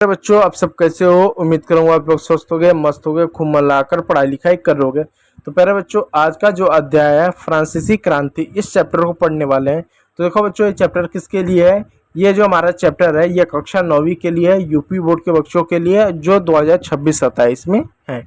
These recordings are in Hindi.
बच्चों, आप सब कैसे हो? उम्मीद करूंगा आप लोग स्वस्थ हो गए, मस्त हो गए, खूब मन लगाकर पढ़ाई लिखाई कर रहोगे। तो प्यारे बच्चों, आज का जो अध्याय है फ्रांसीसी क्रांति, इस चैप्टर को पढ़ने वाले हैं। तो देखो बच्चों, ये चैप्टर किसके लिए है? ये जो हमारा चैप्टर है ये कक्षा 9वीं के लिए है, यूपी बोर्ड के बच्चों के लिए, जो 2026-27 में है।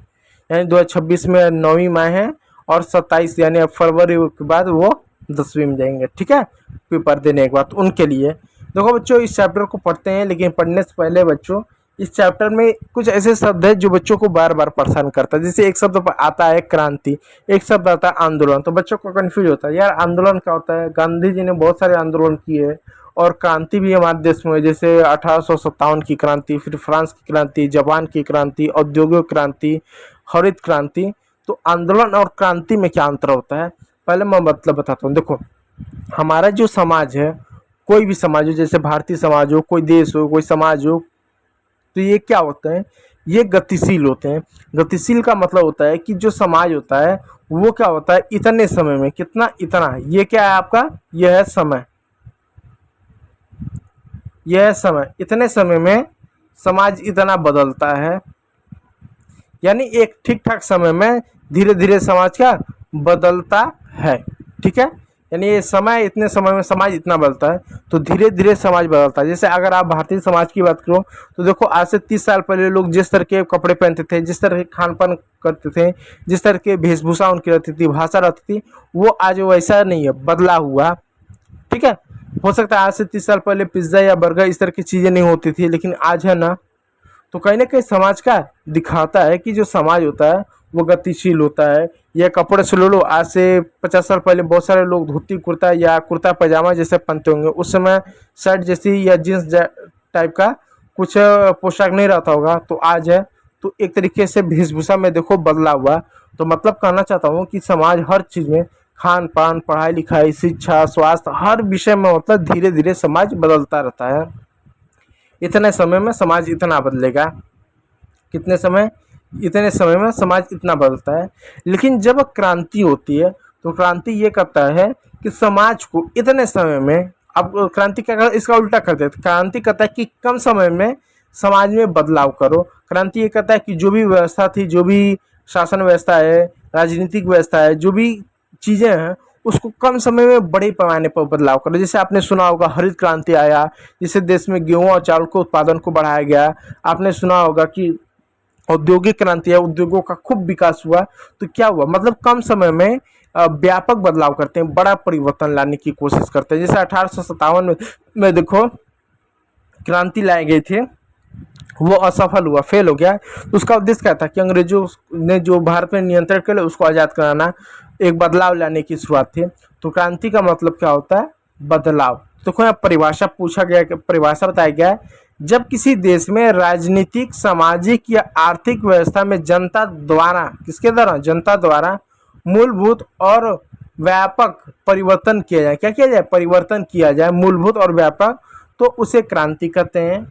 यानी 2026 में 9वीं में है और 27 यानी अब फरवरी के बाद वो 10वीं में जाएंगे। ठीक है, पेपर देने के बाद उनके लिए। देखो बच्चों, इस चैप्टर को पढ़ते हैं, लेकिन पढ़ने से पहले बच्चों, इस चैप्टर में कुछ ऐसे शब्द है जो बच्चों को बार बार परेशान करता है। जैसे एक शब्द आता है क्रांति, एक शब्द आता है आंदोलन। तो बच्चों को कंफ्यूज होता है, यार आंदोलन क्या होता है? गांधी जी ने बहुत सारे आंदोलन किए और क्रांति भी हमारे देश में, जैसे 1857 की क्रांति, फिर फ्रांस की क्रांति, जापान की क्रांति, औद्योगिक क्रांति, हरित क्रांति। तो आंदोलन और क्रांति में क्या अंतर होता है, पहले मैं मतलब बताता हूँ। देखो, हमारा जो समाज है, कोई भी समाज हो, जैसे भारतीय समाज हो, कोई देश हो, कोई समाज हो, तो ये क्या होते हैं? ये गतिशील होते हैं। गतिशील का मतलब होता है कि जो समाज होता है वो क्या होता है, इतने समय में, कितना, इतना, ये क्या है आपका, यह है समय। यह है समय, इतने समय में समाज इतना बदलता है। यानी एक ठीक ठाक समय में धीरे धीरे समाज क्या बदलता है। ठीक है, यानी ये समय, इतने समय में समाज इतना बदलता है, तो धीरे धीरे समाज बदलता है। जैसे अगर आप भारतीय समाज की बात करो तो देखो, आज से 30 साल पहले लोग जिस तरह के कपड़े पहनते थे, जिस तरह के खान पान करते थे, जिस तरह के वेशभूषा उनकी रहती थी, भाषा रहती थी, वो आज वैसा नहीं है, बदला हुआ। ठीक है, हो सकता है आज से 30 साल पहले पिज्ज़ा या बर्गर इस तरह की चीज़ें नहीं होती थी, लेकिन आज है ना। तो कहीं ना कहीं समाज का दिखाता है कि जो समाज होता है वो गतिशील होता है। या कपड़े से लो, आज से 50 साल पहले बहुत सारे लोग धोती कुर्ता या कुर्ता पजामा जैसे पहनते होंगे। उस समय शर्ट जैसी या जीन्स टाइप का कुछ पोशाक नहीं रहता होगा, तो आज है। तो एक तरीके से वेशभूषा में देखो बदला हुआ। तो मतलब कहना चाहता हूँ कि समाज हर चीज़ में, खान पान, पढ़ाई लिखाई, शिक्षा, स्वास्थ्य, हर विषय में मतलब धीरे धीरे समाज बदलता रहता है। इतने समय में समाज इतना बदलेगा, कितने समय, इतने समय में समाज इतना बदलता है। लेकिन जब क्रांति होती है तो क्रांति ये करता है कि समाज को इतने समय में, अब क्रांति क्या कर, इसका उल्टा कर देता है। क्रांति कहता है कि कम समय में समाज में बदलाव करो। क्रांति ये कहता है कि जो भी व्यवस्था थी, जो भी शासन व्यवस्था है, राजनीतिक व्यवस्था है, जो भी चीज़ें हैं, उसको कम समय में बड़े पैमाने पर बदलाव करो। जैसे आपने सुना होगा हरित क्रांति आया, जिससे देश में गेहूं और चावल के उत्पादन को बढ़ाया गया। आपने सुना होगा कि औद्योगिक क्रांति है, उद्योगों का खूब विकास हुआ। तो क्या हुआ, मतलब कम समय में व्यापक बदलाव करते हैं, बड़ा परिवर्तन लाने की कोशिश करते हैं। जैसे 1857 में देखो क्रांति लाई गई थी, वो असफल हुआ, फेल हो गया। तो उसका उद्देश्य क्या था कि अंग्रेजों ने जो भारत में नियंत्रण कर लिया उसको आज़ाद कराना, एक बदलाव लाने की शुरुआत थी। तो क्रांति का मतलब क्या होता है, बदलाव। तो यहाँ परिभाषा पूछा गया, परिभाषा बताया गया है, जब किसी देश में राजनीतिक, सामाजिक या आर्थिक व्यवस्था में जनता द्वारा, किसके द्वारा, जनता द्वारा मूलभूत और व्यापक परिवर्तन किया जाए। क्या किया जाए, परिवर्तन किया जाए, मूलभूत और व्यापक, तो उसे क्रांति कहते हैं।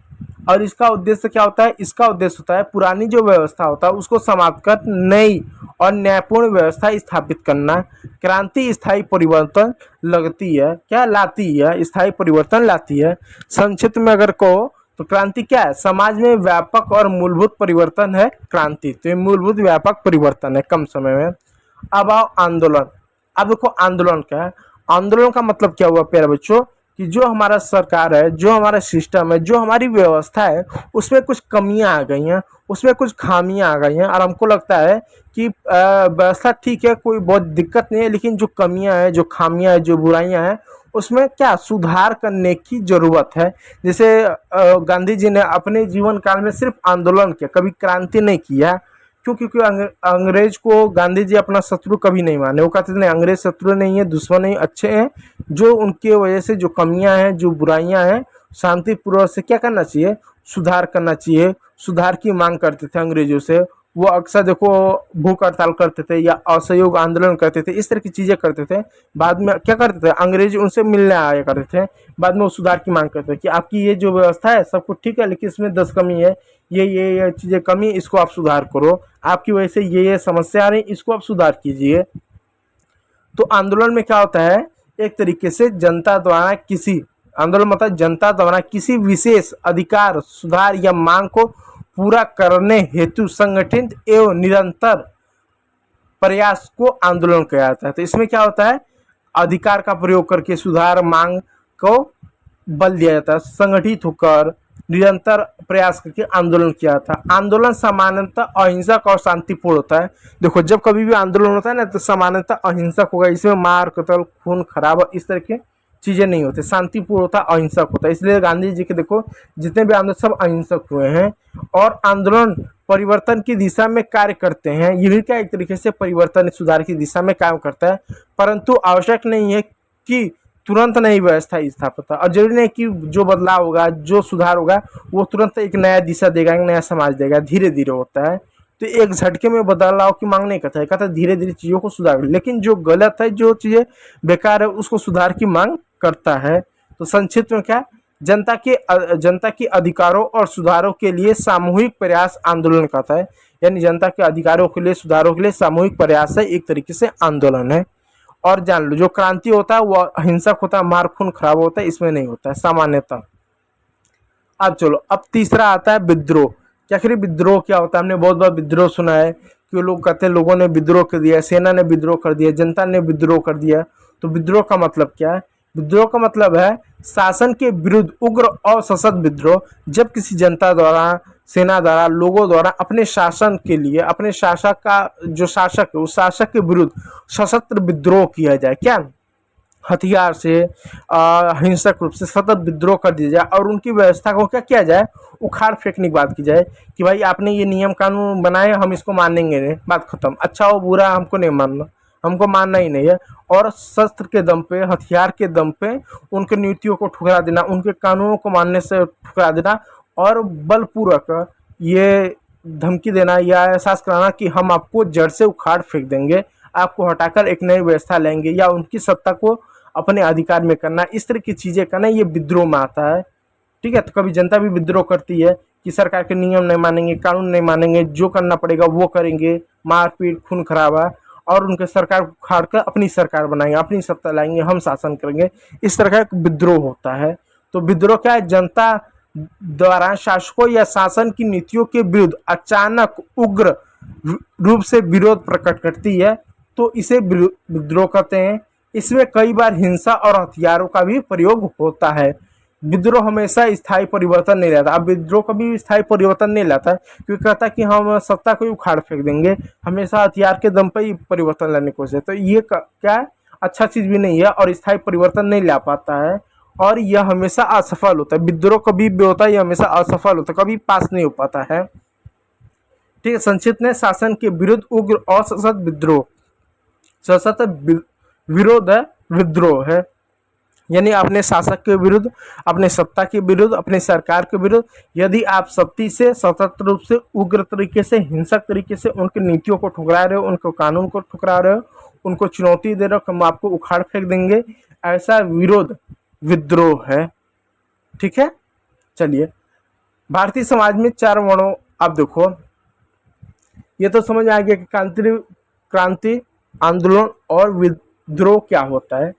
और इसका उद्देश्य क्या होता है, इसका उद्देश्य होता है पुरानी जो व्यवस्था होता है उसको समाप्त कर नई और न्यायपूर्ण व्यवस्था स्थापित करना। क्रांति स्थायी परिवर्तन लगती है, क्या लाती है, स्थायी परिवर्तन लाती है। संक्षिप्त में अगर कहो तो क्रांति क्या है, समाज में व्यापक और मूलभूत परिवर्तन है क्रांति। तो ये मूलभूत व्यापक परिवर्तन है कम समय में। अब आओ आंदोलन। अब देखो आंदोलन क्या है, आंदोलन का मतलब क्या हुआ प्यारे बच्चों, कि जो हमारा सरकार है, जो हमारा सिस्टम है, जो हमारी व्यवस्था है, उसमें कुछ कमियां आ गई हैं, उसमें कुछ खामियां आ गई हैं। और हमको लगता है कि व्यवस्था ठीक है, कोई बहुत दिक्कत नहीं है, लेकिन जो कमियां हैं, जो खामियां हैं, जो बुराइयां हैं, उसमें क्या सुधार करने की ज़रूरत है। जैसे गांधी जी ने अपने जीवन काल में सिर्फ आंदोलन किया, कभी क्रांति नहीं किया। क्यों? क्योंकि अंग्रेज को गांधी जी अपना शत्रु कभी नहीं माने। वो कहते थे नहीं, अंग्रेज शत्रु नहीं है, दुश्मन नहीं, अच्छे हैं। जो उनके वजह से जो कमियां हैं, जो बुराइयां हैं, शांतिपूर्वक से क्या करना चाहिए, सुधार करना चाहिए। सुधार की मांग करते थे अंग्रेजों से। वो अक्सर देखो भूख हड़ताल करते थे या असहयोग आंदोलन करते थे, इस तरह की चीज़ें करते थे। बाद में क्या करते थे, अंग्रेज उनसे मिलने आया करते थे, बाद में वो सुधार की मांग करते थे कि आपकी ये जो व्यवस्था है सब कुछ ठीक है, लेकिन इसमें 10 कमी है, ये चीज़ें कमी, इसको आप सुधार करो, आपकी वजह से ये समस्या आ रही, इसको आप सुधार कीजिए। तो आंदोलन में क्या होता है, एक तरीके से जनता द्वारा किसी आंदोलन मतलब जनता द्वारा किसी विशेष अधिकार, सुधार या मांग को पूरा करने हेतु संगठित एवं निरंतर प्रयास को आंदोलन कहा जाता है। तो इसमें क्या होता है, अधिकार का प्रयोग करके सुधार मांग को बल दिया जाता है, संगठित होकर निरंतर प्रयास करके आंदोलन किया था। आंदोलन सामान्यतः अहिंसक और शांतिपूर्ण होता है। देखो जब कभी भी आंदोलन होता है ना तो सामान्यतः अहिंसक होगा, इसमें मार कत्ल खून खराबा इस तरह के चीजें नहीं होती, शांतिपूर्ण होता है, अहिंसक होता है। इसलिए गांधी जी के देखो जितने भी आंदोलन सब अहिंसक हुए हैं और आंदोलन परिवर्तन की दिशा में कार्य करते हैं। ये भी क्या एक तरीके से परिवर्तन सुधार की दिशा में काम करता है, परंतु आवश्यक नहीं है कि तुरंत नई व्यवस्था स्थापित हो, और जरूरी नहीं कि जो बदलाव होगा जो सुधार होगा वो तुरंत एक नया दिशा देगा, एक नया समाज देगा, धीरे धीरे होता है। तो एक झटके में बदलाव की मांग नहीं करता है, कहता है धीरे धीरे चीज़ों को सुधार, लेकिन जो गलत है जो चीज़ें बेकार है उसको सुधार की मांग करता है। तो संक्षिप्त में क्या, जनता के अधिकारों और सुधारों के लिए सामूहिक प्रयास आंदोलन कहता है, यानी जनता के अधिकारों के लिए सुधारों के लिए सामूहिक प्रयास है, एक तरीके से आंदोलन है। और जान लो जो क्रांति होता है वो अहिंसक होता है, मार खून खराब होता है, इसमें नहीं होता है सामान्यतः। अब चलो अब तीसरा आता है विद्रोह। क्या आखिर विद्रोह क्या होता है, हमने बहुत बार विद्रोह सुना है कि लोग कहते हैं लोगों ने विद्रोह कर दिया, सेना ने विद्रोह कर दिया, जनता ने विद्रोह कर दिया। तो विद्रोह का मतलब क्या है, विद्रोह का मतलब है शासन के विरुद्ध उग्र और सशक्त विद्रोह। जब किसी जनता द्वारा, सेना द्वारा, लोगों द्वारा अपने शासन के लिए, अपने शासक का जो शासक है उस शासक के विरुद्ध सशस्त्र विद्रोह किया जाए, क्या हथियार से हिंसक रूप से सतत विद्रोह कर दिया जाए और उनकी व्यवस्था को क्या किया जाए, उखाड़ फेंकने की बात की जाए कि भाई आपने ये नियम कानून बनाए हम इसको मानेंगे नहीं, बात खत्म, अच्छा हो बुरा हमको नहीं मानना, हमको मानना ही नहीं है। और शस्त्र के दम पे, हथियार के दम पे उनके नीतियों को ठुकरा देना, उनके कानूनों को मानने से ठुकरा देना और बलपूर्वक ये धमकी देना या एहसास कराना कि हम आपको जड़ से उखाड़ फेंक देंगे, आपको हटाकर एक नई व्यवस्था लेंगे या उनकी सत्ता को अपने अधिकार में करना, इस तरह की चीज़ें करना, ये विद्रोह में आता है। ठीक है, तो कभी जनता भी विद्रोह करती है कि सरकार के नियम नहीं मानेंगे, कानून नहीं मानेंगे, जो करना पड़ेगा वो करेंगे, मारपीट खून खराबा, और उनके सरकार को उखाड़ कर अपनी सरकार बनाएंगे, अपनी सत्ता लाएंगे, हम शासन करेंगे, इस तरह का एक विद्रोह होता है। तो विद्रोह क्या है, जनता द्वारा शासकों या शासन की नीतियों के विरुद्ध अचानक उग्र रूप से विरोध प्रकट करती है, तो इसे विद्रोह कहते हैं। इसमें कई बार हिंसा और हथियारों का भी प्रयोग होता है। विद्रोह हमेशा स्थायी परिवर्तन नहीं लाता। अब विद्रोह कभी स्थायी परिवर्तन नहीं लाता क्योंकि कहता कि हम सत्ता को ही उखाड़ फेंक देंगे, हमेशा हथियार के दम पर ही परिवर्तन लाने की कोशिश है। तो ये क्या है, अच्छा चीज़ भी नहीं है और स्थायी परिवर्तन नहीं ला पाता है और यह हमेशा असफल होता है। विद्रोह कभी भी होता है, यह हमेशा असफल होता है, कभी पास नहीं हो पाता है। ठीक है, संक्षिप्त में शासन के विरुद्ध उग्र और सशक्त विद्रोह, सशक्त विरोध है, विद्रोह है, यानी अपने शासक के विरुद्ध, अपने सत्ता के विरुद्ध, अपने सरकार के विरुद्ध यदि आप सख्ती से, सतत रूप से, उग्र तरीके से, हिंसक तरीके से उनकी नीतियों को ठुकरा रहे हो, उनको कानून को ठुकरा रहे हो, उनको चुनौती दे रहे हो, हम आपको उखाड़ फेंक देंगे, ऐसा विरोध विद्रोह है। ठीक है, चलिए भारतीय समाज में 4 वर्णों, आप देखो ये तो समझ आ गया कि क्रांति, आंदोलन और विद्रोह क्या होता है।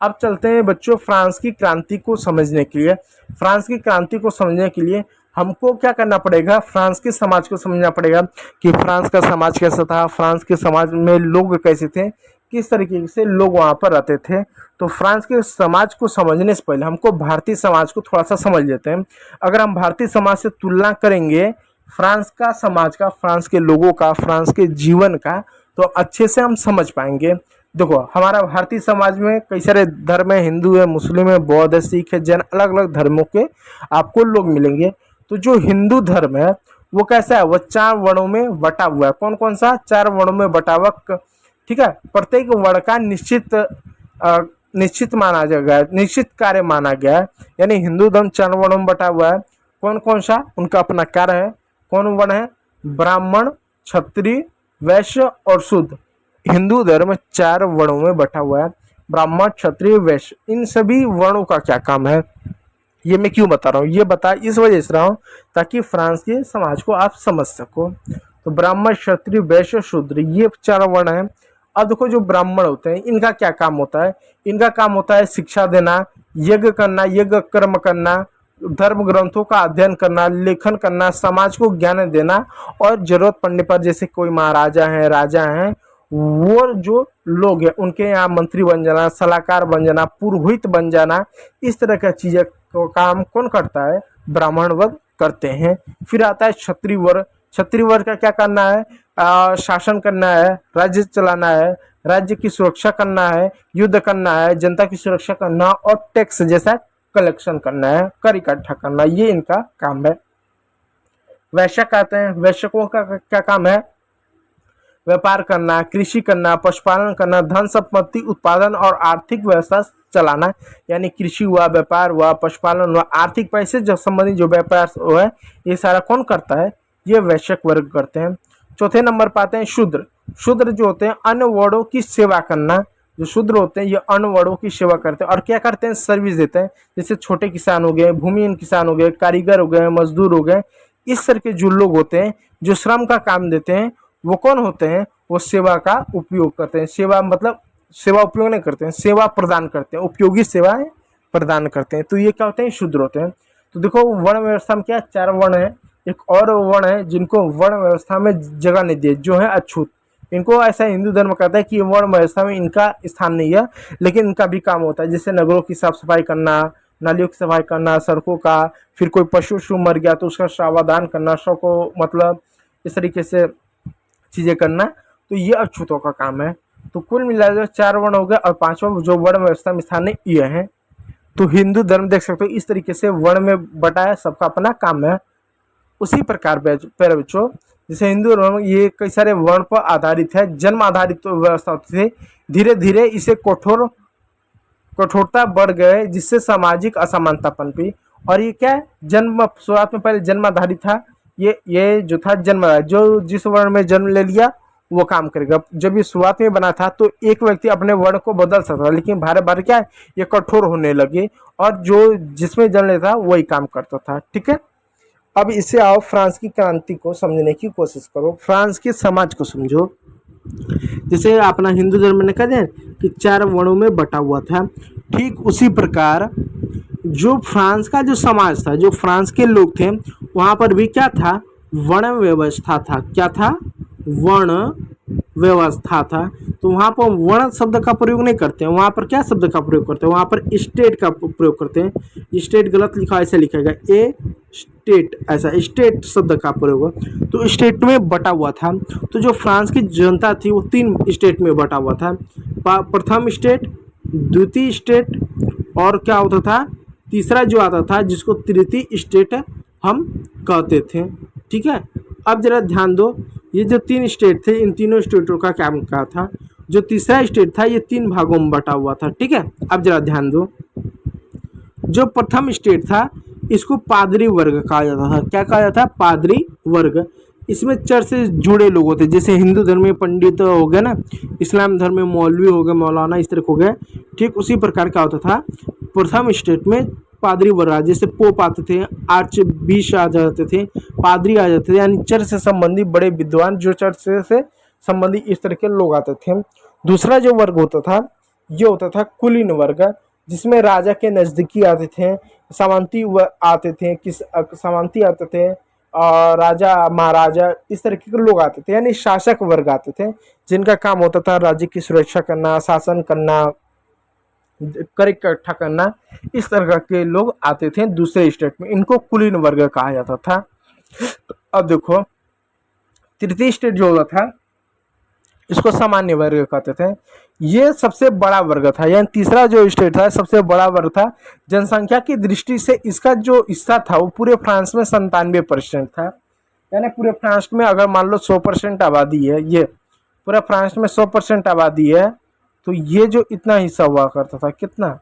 अब चलते हैं बच्चों फ्रांस की क्रांति को समझने के लिए। फ्रांस की क्रांति को समझने के लिए हमको क्या करना पड़ेगा, फ्रांस के समाज को समझना पड़ेगा कि फ्रांस का समाज कैसा था, फ्रांस के समाज में लोग कैसे थे, किस तरीके से लोग वहाँ पर रहते थे। तो फ्रांस के समाज को समझने से पहले हमको भारतीय समाज को थोड़ा सा समझ लेते हैं। अगर हम भारतीय समाज से तुलना करेंगे फ्रांस का समाज का, फ्रांस के लोगों का, फ्रांस के जीवन का, तो अच्छे से हम समझ पाएंगे। देखो हमारा भारतीय समाज में कई सारे धर्म है, हिंदू है, मुस्लिम है, बौद्ध है, सिख है, जैन, अलग अलग धर्मों के आपको लोग मिलेंगे। तो जो हिंदू धर्म है वो कैसा है, वो 4 वर्णों में बटा हुआ है। कौन कौन सा, 4 वर्णों में बटा हुआ। ठीक है, प्रत्येक वर्ण का निश्चित माना गया, निश्चित कार्य माना गया है, यानी हिंदू धर्म 4 वर्णों में बटा हुआ है। कौन कौन सा, उनका अपना कार्य है। कौन वर्ण है, ब्राह्मण, क्षत्रिय, वैश्य और शूद्र। हिंदू धर्म 4 वर्णों में बटा हुआ है, ब्राह्मण, क्षत्रिय, वैश्य। इन सभी वर्णों का क्या काम है, ये मैं क्यों बता रहा हूँ, ये बता इस वजह से रहा हूँ ताकि फ्रांस के समाज को आप समझ सको। तो ब्राह्मण, क्षत्रिय, वैश्य, शूद्र, ये 4 वर्ण हैं। अब देखो जो ब्राह्मण होते हैं इनका क्या काम होता है, इनका काम होता है शिक्षा देना, यज्ञ करना, यज्ञ कर्म करना, धर्म ग्रंथों का अध्ययन करना, लेखन करना, समाज को ज्ञान देना, और जरूरत पड़ने पर जैसे कोई महाराजा है, राजा हैं, वो जो लोग हैं उनके यहाँ मंत्री बन जाना, सलाहकार बन जाना, पुरोहित बन जाना, इस तरह का चीजें को काम कौन करता है? ब्राह्मण वर्ग करते हैं। फिर आता है क्षत्रिय वर्ग। क्षत्रिय वर्ग का क्या करना है? शासन करना है, राज्य चलाना है, राज्य की सुरक्षा करना है, युद्ध करना है, जनता की सुरक्षा करना, और टैक्स जैसा कलेक्शन करना है, कर इकट्ठा करना, ये इनका काम है। वैश्य कहते हैं, वैश्यकों का क्या काम है? व्यापार करना, कृषि करना, पशुपालन करना, धन संपत्ति उत्पादन और आर्थिक व्यवस्था चलाना। यानी कृषि हुआ, व्यापार हुआ, पशुपालन हुआ, आर्थिक पैसे जो संबंधित जो व्यापार हुआ है, ये सारा कौन करता है? ये वैश्यक वर्ग करते हैं। चौथे नंबर पर आते हैं शूद्र। शूद्र जो होते हैं अन्य वर्णों की सेवा करना। जो शूद्र होते हैं ये अन्य वर्णों की सेवा करते हैं और क्या करते हैं? सर्विस देते हैं। जैसे छोटे किसान हो गए, भूमिहीन किसान हो गए, कारीगर हो गए, मजदूर हो गए, इस तरह के जो लोग होते हैं जो श्रम का काम देते हैं, वो कौन होते हैं? वो सेवा का उपयोग करते हैं। सेवा मतलब सेवा उपयोग नहीं करते हैं, सेवा प्रदान करते हैं, उपयोगी सेवाएं प्रदान करते हैं। तो ये क्या होते हैं? शूद्र होते हैं। तो देखो वर्ण व्यवस्था में क्या 4 वर्ण है। एक और वर्ण है जिनको वर्ण व्यवस्था में जगह नहीं दी, जो है अछूत। इनको ऐसा हिंदू धर्म कहता है कि वर्ण व्यवस्था में इनका स्थान नहीं है, लेकिन इनका भी काम होता है। जैसे नगरों की साफ सफाई करना, नालियों की सफाई करना, सड़कों का, फिर कोई पशु मर गया तो उसका शवादान करना, शव को मतलब इस तरीके से चीजें करना, तो ये अछूतों का काम है। तो कुल मिलाकर 4 वर्ण हो गए और 5वां जो वर्ण व्यवस्था में स्थान है ये है। तो हिंदू धर्म देख सकते हो इस तरीके से वर्ण में बटा है, सबका अपना काम है। उसी प्रकार प्यारे बच्चों, जैसे हिंदू धर्म ये कई सारे वर्ण पर आधारित है, जन्म आधारित तो व्यवस्था होती थी, धीरे धीरे इसे कठोरता बढ़ गए, जिससे सामाजिक असमानता पनपी। और ये क्या है? जन्म शुरुआत में पहले जन्म आधारित था। ये जो था जन्म, जो जिस वर्ण में जन्म ले लिया वो काम करेगा। जब ये शुरुआत में बना था तो एक व्यक्ति अपने वर्ण को बदल सकता था, लेकिन बार बार क्या है? ये कठोर होने लगे और जो जिसमें जन्म लेता था वही काम करता था। ठीक है, अब इसे आओ फ्रांस की क्रांति को समझने की कोशिश करो, फ्रांस के समाज को समझो। जैसे अपना हिंदू धर्म ने कहा जाए कि 4 वर्णों में बटा हुआ था, ठीक उसी प्रकार जो फ्रांस का जो समाज था, जो फ्रांस के लोग थे, वहाँ पर भी क्या था? वर्ण व्यवस्था था। क्या था? वर्ण व्यवस्था था। तो वहाँ पर वर्ण शब्द का प्रयोग नहीं करते हैं, वहाँ पर क्या शब्द का प्रयोग करते हैं? वहाँ पर स्टेट का प्रयोग करते हैं। स्टेट गलत लिखा, ऐसे लिखेगा ए स्टेट, ऐसा स्टेट शब्द का प्रयोग। तो स्टेट में बटा हुआ था। तो जो फ्रांस की जनता थी वो 3 स्टेट में बटा हुआ था। प्रथम स्टेट, द्वितीय स्टेट, और क्या होता था? तीसरा जो आता था जिसको तृतीय स्टेट हम कहते थे। ठीक है, अब जरा ध्यान दो, ये जो 3 स्टेट थे, इन तीनों स्टेटों का क्या क्या था? जो तीसरा स्टेट था ये 3 भागों में बटा हुआ था। ठीक है, अब जरा ध्यान दो, जो प्रथम स्टेट था इसको पादरी वर्ग कहा जाता था। क्या कहा जाता? पादरी वर्ग। इसमें चर्च से जुड़े लोग होते, जैसे हिंदू धर्म में पंडित हो गए ना, इस्लाम धर्म में मौलवी हो गए, मौलाना, इस तरह हो गए। ठीक उसी प्रकार का होता था प्रथम स्टेट में पादरी वर्ग, जैसे पोप आते थे, आर्च बीश आ जाते थे, पादरी आ जाते थे, यानी चर्च से संबंधित बड़े विद्वान, जो चर्च से संबंधित इस तरह के लोग आते थे। दूसरा जो वर्ग होता था ये होता था कुलीन वर्ग, जिसमें राजा के नज़दीकी आते थे, सामंती आते थे, सामंती आते थे, और राजा महाराजा इस तरीके के लोग आते थे, यानी शासक वर्ग आते थे, जिनका काम होता था राज्य की सुरक्षा करना, शासन करना, कर इकट्ठा करना। इस तरह के लोग आते थे दूसरे स्टेट में, इनको कुलीन वर्ग कहा जाता था। अब देखो तृतीय स्टेट जो होता था इसको सामान्य वर्ग कहते थे। ये सबसे बड़ा वर्ग था, यानी तीसरा जो स्टेट था सबसे बड़ा वर्ग था। जनसंख्या की दृष्टि से इसका जो हिस्सा था वो पूरे फ्रांस में 97% था। यानी पूरे फ्रांस में अगर मान लो 100% आबादी है, ये पूरा फ्रांस में 100% आबादी है, तो ये जो इतना हिस्सा हुआ करता था, कितना?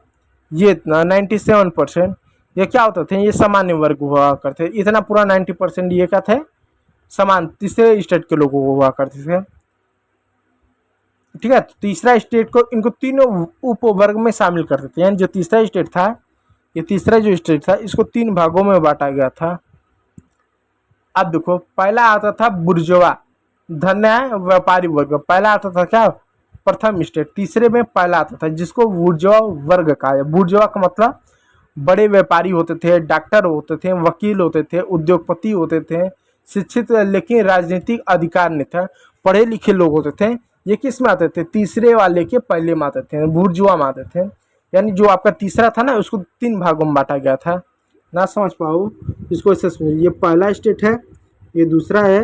ये इतना 97%। ये क्या होता थे? ये सामान्य वर्ग हुआ करते। इतना पूरा 90% ये क्या थे? समान तीसरे स्टेट के लोगों को हुआ करते थे। ठीक है, तो तीसरा स्टेट को इनको तीनों उपवर्ग में शामिल करते थे। यानी जो तीसरा स्टेट था, ये तीसरा जो स्टेट था इसको 3 भागों में बांटा गया था। अब देखो पहला आता था बुर्जुआ, धन्य व्यापारी वर्ग। पहला आता था क्या? प्रथम स्टेट, तीसरे में पहला आता था, जिसको बुर्जुआ वर्ग कहा है। बुर्जुआ का मतलब बड़े व्यापारी होते थे, डॉक्टर होते थे, वकील होते थे, उद्योगपति होते थे, शिक्षित लेकिन राजनीतिक अधिकार नहीं था, पढ़े लिखे लोग होते थे। ये किस में आते थे? तीसरे वाले के पहले में आते थे, बुर्जुआ में आते थे। यानी जो आपका तीसरा था ना, उसको 3 भागों में बांटा गया था। ना समझ पाओ इसको ऐसे समझिए, ये पहला स्टेट है, ये दूसरा है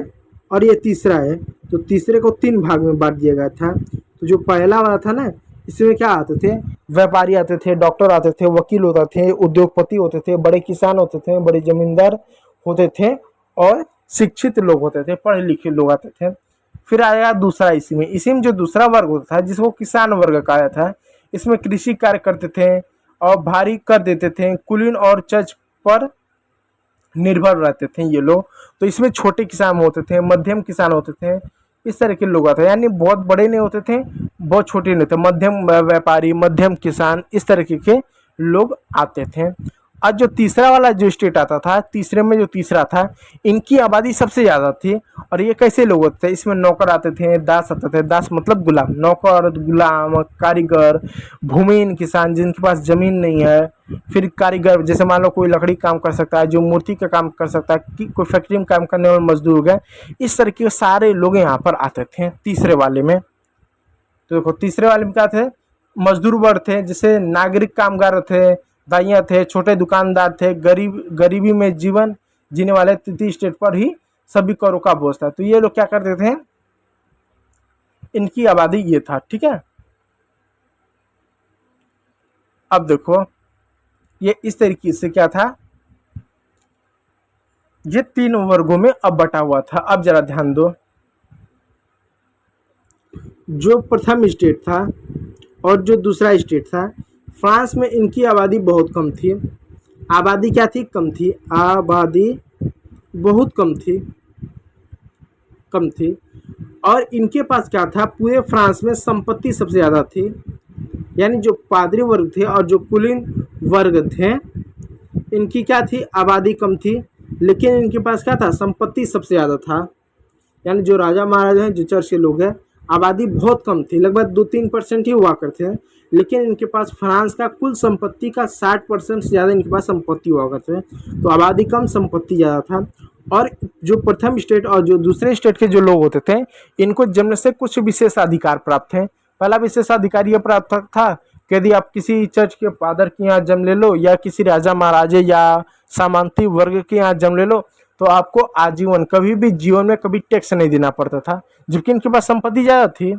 और ये तीसरा है। तो तीसरे को 3 भाग में बांट दिया गया था। तो जो पहला वाला था ना, इसमें क्या आते थे? व्यापारी आते थे, डॉक्टर आते थे, वकील होते थे, उद्योगपति होते थे, बड़े किसान होते थे, बड़े जमींदार होते थे और शिक्षित लोग होते थे, पढ़े लिखे लोग आते थे। फिर आया दूसरा, इसी में जो दूसरा वर्ग होता था, जिसको किसान वर्ग कहा था, इसमें कृषि कार्य करते थे और भारी कर देते थे, कुलीन और चर्च पर निर्भर रहते थे ये लोग। तो इसमें छोटे किसान होते थे, मध्यम किसान होते थे, इस तरह के लोग आते हैं। यानी बहुत बड़े नहीं होते थे, बहुत छोटे नहीं थे, मध्यम व्यापारी, मध्यम किसान, इस तरीके के लोग आते थे। और जो तीसरा वाला जो स्टेट आता था, तीसरे में जो तीसरा था, इनकी आबादी सबसे ज़्यादा थी। और ये कैसे लोग होते थे? इसमें नौकर आते थे, दास आते थे, दास मतलब गुलाम, नौकर, गुलाम, कारीगर, भूमिहीन किसान जिनके पास ज़मीन नहीं है, फिर कारीगर जैसे मान लो कोई लकड़ी काम कर सकता है, जो मूर्ति का काम कर सकता है, कि कोई फैक्ट्री में काम करने वाले मजदूर हो गए, इस तरह के सारे लोग यहाँ पर आते थे तीसरे वाले में। तो देखो तीसरे वाले में क्या थे? मजदूर वर्ग थे, जैसे नागरिक कामगार थे, दाइयाँ थे, छोटे दुकानदार थे, गरीबी में जीवन जीने वाले, तृतीय स्टेट पर ही सभी करों का बोझ था। तो ये लोग क्या करते थे? इनकी आबादी ये था, ठीक है। अब देखो ये इस तरीके से क्या था, ये 3 वर्गों में अब बटा हुआ था। अब जरा ध्यान दो, जो प्रथम स्टेट था और जो दूसरा स्टेट था, फ्रांस में इनकी आबादी बहुत कम थी। आबादी क्या थी? कम थी। आबादी बहुत कम थी। और इनके पास क्या था? पूरे फ्रांस में संपत्ति सबसे ज़्यादा थी। यानी जो पादरी वर्ग थे और जो कुलीन वर्ग थे, इनकी क्या थी? आबादी कम थी, लेकिन इनके पास क्या था? संपत्ति सबसे ज़्यादा था। यानी जो राजा महाराजा हैं, जो चर्च के लोग हैं, आबादी बहुत कम थी, लगभग 2-3% ही हुआ करते हैं, लेकिन इनके पास फ्रांस का कुल संपत्ति का 60% से ज़्यादा इनके पास संपत्ति हुआ करते हैं। तो आबादी कम, संपत्ति ज़्यादा था। और जो प्रथम स्टेट और जो दूसरे स्टेट के जो लोग होते थे, इनको जन्म से कुछ विशेष अधिकार प्राप्त थे। पहला विशेषाधिकार ये प्राप्त था कि यदि आप किसी चर्च के फादर के यहाँ जन्म ले लो, या किसी राजा महाराजे या सामंती वर्ग के यहाँ जन्म ले लो, तो आपको आजीवन कभी भी जीवन में कभी टैक्स नहीं देना पड़ता था। जबकि इनके पास संपत्ति ज़्यादा थी,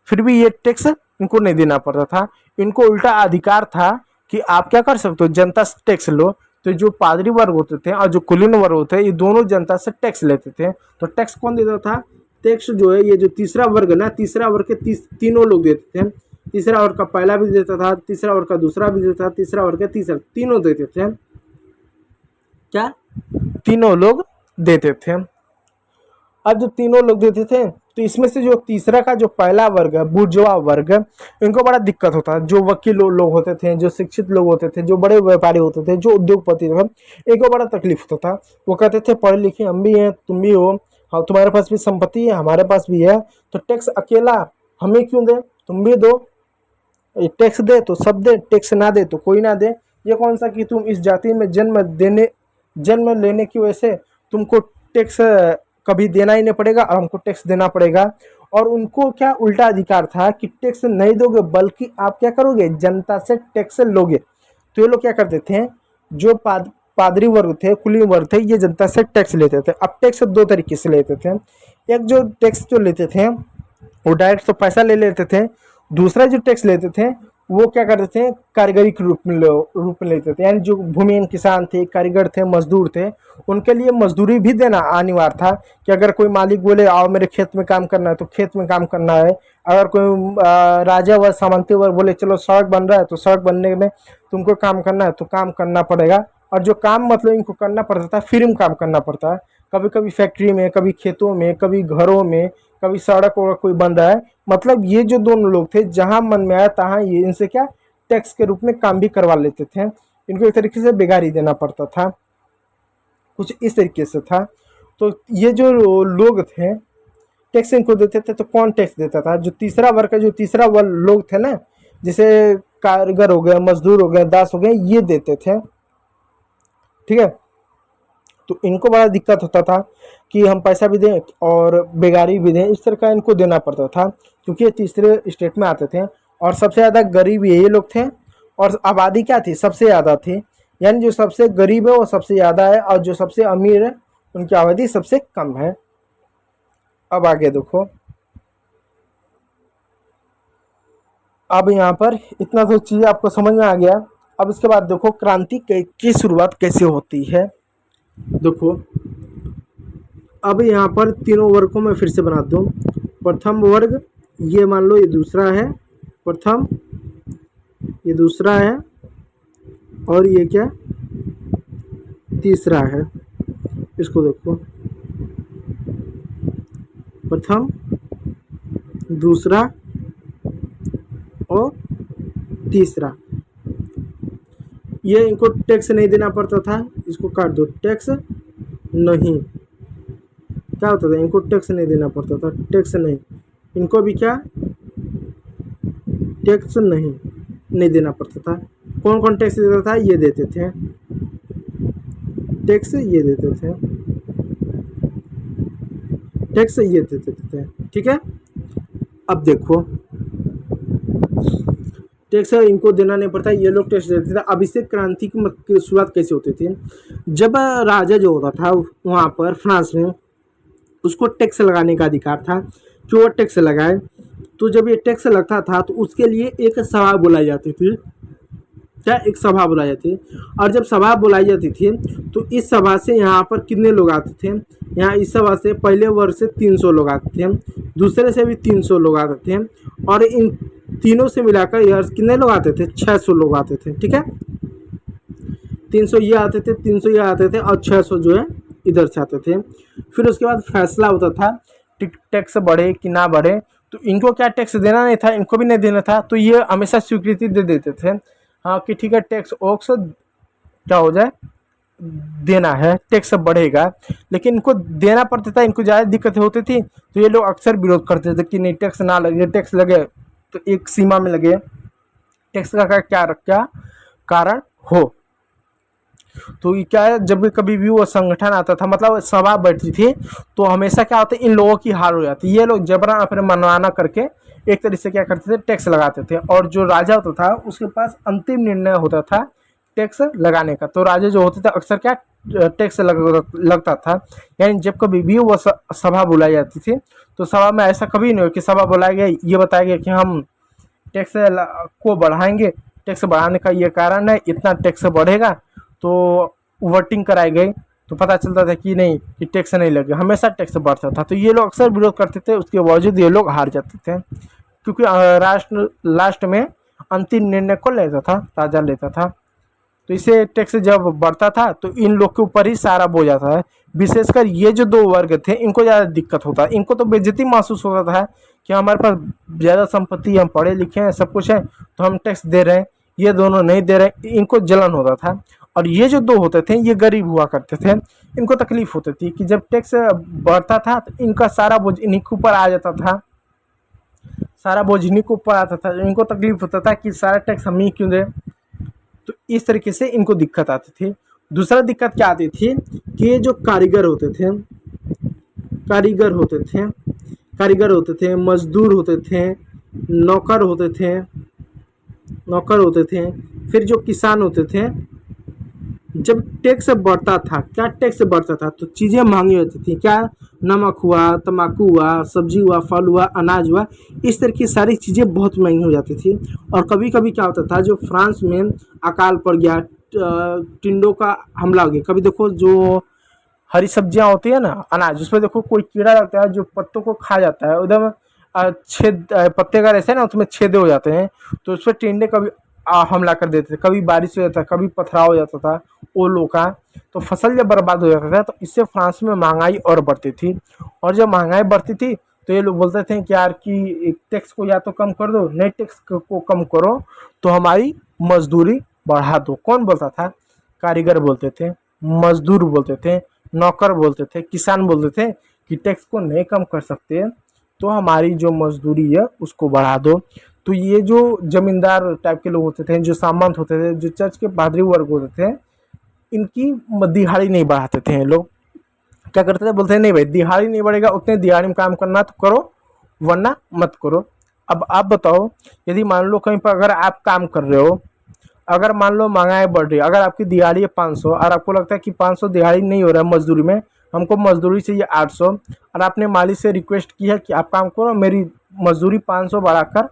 फिर भी ये टैक्स इनको नहीं देना पड़ता था। इनको उल्टा अधिकार था कि आप क्या कर सकते हो? जनता से टैक्स लो। तो जो पादरी वर्ग होते थे और जो कुलीन वर्ग होते हैं, ये दोनों जनता से टैक्स लेते थे। तो टैक्स कौन देता था? टैक्स जो है, ये जो तीसरा वर्ग ना, तीसरा वर्ग के तीनों लोग देते थे। तीसरा वर्ग का पहला भी देता था, तीसरा वर्ग का दूसरा भी देता था, तीसरा वर्ग का तीसरा, तीनों देते थे। क्या? तीनों लोग देते थे। अब जो तीनों लोग देते थे, तो इसमें से जो तीसरा का जो पहला वर्ग है, बुर्जुआ वर्ग, इनको बड़ा दिक्कत होता है। जो वकील लोग होते थे, जो शिक्षित लोग होते थे, जो बड़े व्यापारी होते थे, जो उद्योगपति थे, इनको बड़ा तकलीफ होता था। वो कहते थे पढ़े लिखे हम भी हैं, तुम भी हो, हाँ तुम्हारे पास भी संपत्ति है, हमारे पास भी है, तो टैक्स अकेला हमें क्यों दे? तुम भी दो। टैक्स दे तो सब दे, टैक्स ना दे तो कोई ना दे। ये कौन सा कि तुम इस जाति में जन्म लेने की वजह से तुमको टैक्स कभी देना ही नहीं पड़ेगा और हमको टैक्स देना पड़ेगा। और उनको क्या उल्टा अधिकार था कि टैक्स नहीं दोगे, बल्कि आप क्या करोगे? जनता से टैक्स लोगे। तो ये लोग क्या करते थे? जो पादरी वर्ग थे, कुलीन वर्ग थे, ये जनता से टैक्स लेते थे। अब टैक्स 2 तरीके से लेते थे। एक जो टैक्स जो लेते थे, वो डायरेक्ट तो पैसा ले लेते थे। दूसरा जो टैक्स लेते थे, वो क्या करते थे? कारीगरी के रूप में लेते थे। यानी जो भूमिहीन किसान थे, कारीगर थे, मजदूर थे, उनके लिए मजदूरी भी देना अनिवार्य था। कि अगर कोई मालिक बोले आओ मेरे खेत में काम करना है, तो खेत में काम करना है। अगर कोई राजा व सामंती वर्ग बोले चलो सड़क बन रहा है, तो सड़क बनने में तुमको काम करना है, तो काम करना पड़ेगा। और जो काम मतलब इनको करना पड़ता था, फ्री में काम करना पड़ता है। कभी कभी फैक्ट्री में, कभी खेतों में, कभी घरों में, कभी सड़क वड़क कोई बन रहा है। मतलब ये जो दोनों लोग थे, जहां मन में आया तहां ये इनसे क्या टैक्स के रूप में काम भी करवा लेते थे। इनको एक तरीके से बेगार ही देना पड़ता था, कुछ इस तरीके से था। तो ये जो लोग थे, टैक्स इनको देते थे तो कौन टैक्स देता था? जो तीसरा वर्ग का जो तीसरा वर्ग लोग थे ना, जैसे कारीगर हो गए, मजदूर हो गए, दास हो गए, ये देते थे। ठीक है, तो इनको बड़ा दिक्कत होता था कि हम पैसा भी दें और बेगारी भी दें, इस तरह का इनको देना पड़ता था, क्योंकि ये तीसरे स्टेट में आते थे और सबसे ज़्यादा गरीब ये लोग थे और आबादी क्या थी? सबसे ज़्यादा थी। यानी जो सबसे गरीब है वो सबसे ज़्यादा है और जो सबसे अमीर है उनकी आबादी सबसे कम है। अब आगे देखो, अब यहाँ पर इतना तो चीज़ आपको समझ में आ गया। अब इसके बाद देखो क्रांति की शुरुआत कैसे होती है। देखो अब यहाँ पर तीनों वर्ग को मैं फिर से बना दूँ। प्रथम वर्ग, ये मान लो ये दूसरा है, प्रथम ये दूसरा है और ये क्या तीसरा है। इसको देखो, प्रथम, दूसरा और तीसरा। ये इनको टैक्स नहीं देना पड़ता था, इसको काट दो, टैक्स नहीं, क्या होता था? इनको टैक्स नहीं देना पड़ता था, टैक्स नहीं, इनको भी क्या टैक्स नहीं देना पड़ता था। कौन कौन टैक्स देता था? ये देते थे टैक्स, ये देते थे टैक्स, ये देते थे। ठीक है, अब देखो टैक्स इनको देना नहीं पड़ता, ये लोग टैक्स देते थे। अब इससे क्रांति की शुरुआत कैसे होती थी? जब राजा जो होता था वहाँ पर फ्रांस में, उसको टैक्स लगाने का अधिकार था कि वो टैक्स लगाए। तो जब ये टैक्स लगता था तो उसके लिए एक सभा बुलाई जाती थी। क्या? एक सभा बुलाई जाती थी। और जब सभा बुलाई जाती थी तो इस सभा से यहाँ पर कितने लोग आते थे? यहाँ इस सभा से पहले वर्ष से 300 लोग आते थे, दूसरे से भी 300 लोग आते थे और इन तीनों से मिलाकर यार कितने लोग आते थे? 600 लोग आते थे। ठीक है, 300 ये आते थे, 300 ये आते थे और 600 जो है इधर से आते थे। फिर उसके बाद फैसला होता था टैक्स बढ़े कि ना बढ़े। तो इनको क्या टैक्स देना नहीं था, इनको भी नहीं देना था, तो ये हमेशा स्वीकृति दे देते थे हाँ कि ठीक है टैक्स ओक्स क्या हो जाए, देना है, टैक्स बढ़ेगा। लेकिन इनको देना पड़ता था, इनको ज़्यादा दिक्कतें होती थी, तो ये लोग अक्सर विरोध करते थे कि नहीं टैक्स ना लगे, टैक्स लगे तो एक सीमा में लगे, टैक्स का क्या कारण हो। तो ये क्या है, जब भी कभी भी वो संगठन आता था, मतलब सभा बैठती थी, तो हमेशा क्या होता है, इन लोगों की हार हो जाती। ये लोग जबरन अपने मनमाना करके एक तरह से क्या करते थे, टैक्स लगाते थे। और जो राजा होता था उसके पास अंतिम निर्णय होता था टैक्स लगाने का। तो राजा जो होते थे अक्सर क्या टैक्स लगता था। यानी जब कभी भी वो सभा बुलाई जाती थी तो सभा में ऐसा कभी नहीं हो कि सभा बुलाया गया, ये बताया गया कि हम टैक्स को बढ़ाएंगे, टैक्स बढ़ाने का ये कारण है, इतना टैक्स बढ़ेगा। तो वोटिंग कराई गई तो पता चलता था कि नहीं कि टैक्स नहीं लगे, हमेशा टैक्स बढ़ता था। तो ये लोग अक्सर विरोध करते थे, उसके बावजूद ये लोग हार जाते थे, क्योंकि राष्ट्र लास्ट में अंतिम निर्णय कौन लेता था? राजा लेता था। तो इसे टैक्स जब बढ़ता था तो इन लोग के ऊपर ही सारा बोझ आता है। विशेषकर ये जो दो वर्ग थे इनको ज़्यादा दिक्कत होता है, इनको तो बेइज्जती महसूस होता था कि हमारे पास ज़्यादा संपत्ति, हम पढ़े लिखे हैं, सब कुछ है, तो हम टैक्स दे रहे हैं, ये दोनों नहीं दे रहे, इनको जलन होता था। और ये जो दो होते थे ये गरीब हुआ करते थे, इनको तकलीफ होती थी कि जब टैक्स बढ़ता था तो इनका सारा बोझ इन्हीं के ऊपर आ जाता था, सारा बोझ इन्हीं के ऊपर आता था। इनको तकलीफ होता था कि सारा टैक्स हम ही क्यों दें। तो इस तरीके से इनको दिक्कत आती थी। दूसरा दिक्कत क्या आती थी कि ये जो कारीगर होते थे, मजदूर होते थे, नौकर होते थे, फिर जो किसान होते थे, जब टैक्स बढ़ता था, क्या टैक्स बढ़ता था तो चीज़ें महंगी होती थी। क्या? नमक हुआ, तम्बाकू हुआ, सब्जी हुआ, फल हुआ, अनाज हुआ, इस तरह की सारी चीज़ें बहुत महंगी हो जाती थी। और कभी कभी क्या होता था, जो फ्रांस में अकाल पड़ गया, टिंडों का हमला हो गया। कभी देखो जो हरी सब्जियां होती है ना, अनाज, उसमें देखो कोई कीड़ा लगता है जो पत्तों को खा जाता है, एकदम छेद, पत्ते का रहता है ना उसमें छेदे हो जाते हैं, तो उस पर टिंडे कभी हमला कर देते थे। कभी बारिश हो जाता, कभी पथराव हो जाता था ओलों का, तो फसल जब बर्बाद हो जाता था। तो इससे फ्रांस में महंगाई और बढ़ती थी। और जब महंगाई बढ़ती थी तो ये लोग बोलते थे कि यार कि टैक्स को या तो कम कर दो, नहीं टैक्स को कम करो तो हमारी मजदूरी बढ़ा दो। कौन बोलता था? कारीगर बोलते थे, मजदूर बोलते थे, नौकर बोलते थे, किसान बोलते थे कि टैक्स को नहीं कम कर सकते तो हमारी जो मजदूरी है उसको बढ़ा दो। तो ये जो जमींदार टाइप के लोग होते थे, जो सामंत होते थे, जो चर्च के पादरी वर्ग होते थे, इनकी दिहाड़ी नहीं बढ़ाते थे। लोग क्या करते थे, बोलते हैं नहीं भाई दिहाड़ी नहीं बढ़ेगा, उतने दिहाड़ी में काम करना तो करो वरना मत करो। अब आप बताओ, यदि मान लो कहीं पर अगर आप काम कर रहे हो, अगर मान लो महंगाई बढ़ रही है, अगर आपकी दिहाड़ी है 500 और आपको लगता है कि 500 दिहाड़ी नहीं हो रहा है मजदूरी में, हमको मजदूरी चाहिए 800, और आपने मालिक से रिक्वेस्ट की है कि आप काम करो मेरी मजदूरी 500 बढ़ाकर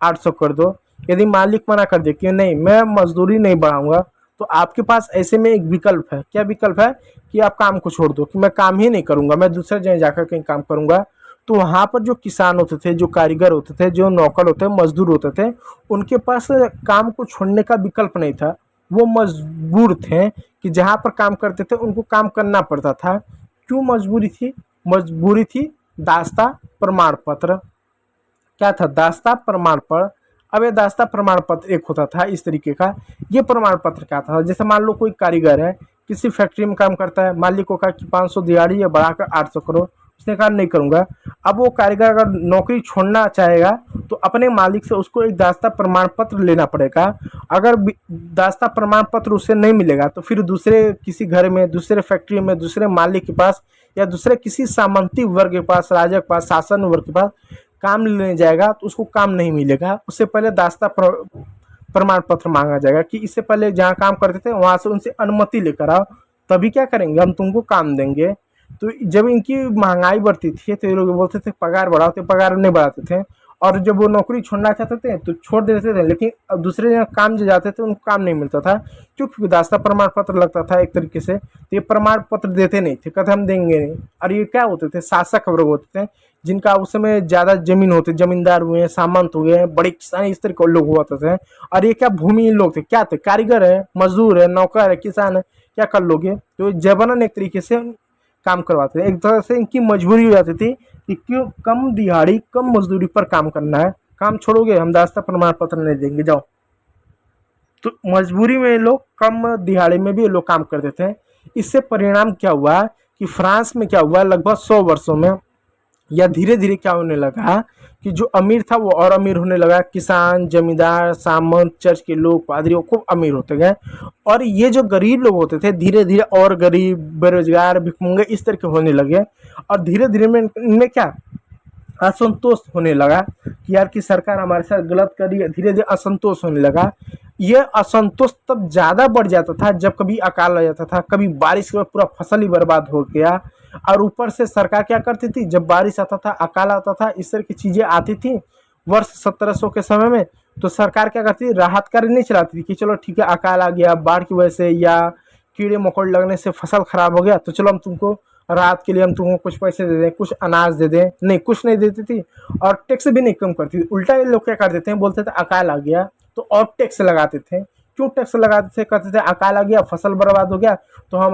800 कर दो। यदि मालिक मना कर दे कि नहीं मैं मजदूरी नहीं बढ़ाऊंगा, तो आपके पास ऐसे में एक विकल्प है। क्या विकल्प है? कि आप काम को छोड़ दो, कि मैं काम ही नहीं करूंगा, मैं दूसरे जगह जाकर कहीं काम करूंगा। तो वहाँ पर जो किसान होते थे, जो कारीगर होते थे, जो नौकर होते मजदूर होते थे, उनके पास काम को छोड़ने का विकल्प नहीं था। वो मजबूर थे कि जहाँ पर काम करते थे उनको काम करना पड़ता था। क्यों मजबूरी थी? मजबूरी थी दास्ता प्रमाण पत्र। क्या था? दास्ता प्रमाण पत्र। अब ये दास्ता प्रमाण पत्र एक होता था इस तरीके का। ये प्रमाण पत्र क्या था? जैसे मान लो कोई कारीगर है, किसी फैक्ट्री में काम करता है, मालिक को कहा कि 500 दिहाड़ी है बढ़ाकर 800 करो, उसने कहा नहीं करूंगा। अब वो कारीगर अगर नौकरी छोड़ना चाहेगा तो अपने मालिक से उसको एक दास्ता प्रमाण पत्र लेना पड़ेगा। अगर दास्ता प्रमाण पत्र उसे नहीं मिलेगा तो फिर दूसरे किसी घर में, दूसरे फैक्ट्री में, दूसरे मालिक के पास या दूसरे किसी सामंती वर्ग के पास, राजा के पास, शासन वर्ग के पास काम लेने जाएगा तो उसको काम नहीं मिलेगा। उससे पहले दास्ता प्रमाण पत्र मांगा जाएगा कि इससे पहले जहाँ काम करते थे वहाँ से उनसे अनुमति लेकर आओ, तभी क्या करेंगे हम तुमको काम देंगे। तो जब इनकी महंगाई बढ़ती थी तो ये लोग बोलते थे पगार बढ़ाओ, तो पगार नहीं बढ़ाते थे। और जब वो नौकरी छोड़ना चाहते थे तो छोड़ देते थे, लेकिन अब दूसरे जगह काम जो जाते थे उनको काम नहीं मिलता था, क्योंकि दास्ता प्रमाण पत्र लगता था एक तरीके से। तो ये प्रमाण पत्र देते नहीं थे, कहते हम देंगे नहीं। और ये क्या होते थे? शासक वर्ग होते थे, जिनका उस समय ज़्यादा जमीन होते, जमींदार हुए, सामंत हुए, बड़े किसान, इस तरह के लोग होते थे। और ये क्या भूमिहीन लोग थे, क्या थे? कारीगर है, मजदूर है, नौकर है, किसान है, क्या कर लोगे? तो जबरन एक तरीके से काम करवाते थे। एक तरह से इनकी मजबूरी हो जाती थी कि क्यों कम दिहाड़ी कम मजदूरी पर काम करना है, काम छोड़ोगे हम दास्ता प्रमाण पत्र नहीं देंगे, जाओ। तो मजबूरी में लोग कम दिहाड़ी में भी ये लोग काम करते थे। इससे परिणाम क्या हुआ कि फ्रांस में क्या हुआ, लगभग 100 वर्षों में या धीरे धीरे क्या होने लगा कि जो अमीर था वो और अमीर होने लगा। किसान, जमींदार, सामंत, चर्च के लोग, पादरी खूब अमीर होते गए। और ये जो गरीब लोग होते थे धीरे धीरे और गरीब, बेरोजगार, भिखमंगे इस तरह के होने लगे। और धीरे धीरे में इनमें क्या असंतोष होने लगा कि यार कि सरकार हमारे साथ गलत कर रही है। धीरे धीरे असंतोष होने लगा। ये असंतोष तब ज़्यादा बढ़ जाता था जब कभी अकाल आ जाता था, कभी बारिश के बाद पूरा फसल ही बर्बाद हो गया। और ऊपर से सरकार क्या करती थी, जब बारिश आता था, अकाल आता था, इस तरह की चीज़ें आती थी वर्ष 1700 के समय में, तो सरकार क्या करती थी, राहत कार्य नहीं चलाती थी कि चलो ठीक है अकाल आ गया, बाढ़ की वजह से या कीड़े मकोड़े लगने से फसल खराब हो गया तो चलो हम तुमको राहत के लिए हम तुमको कुछ पैसे दे दें, कुछ अनाज दे दें। नहीं, कुछ नहीं देती थी और टैक्स भी नहीं कम करती थी। उल्टा ये लोग क्या करते थे, बोलते थे अकाल आ गया तो और टैक्स लगाते थे। क्यों टैक्स लगाते थे? कहते थे अकाल आ गया, फसल बर्बाद हो गया, तो हम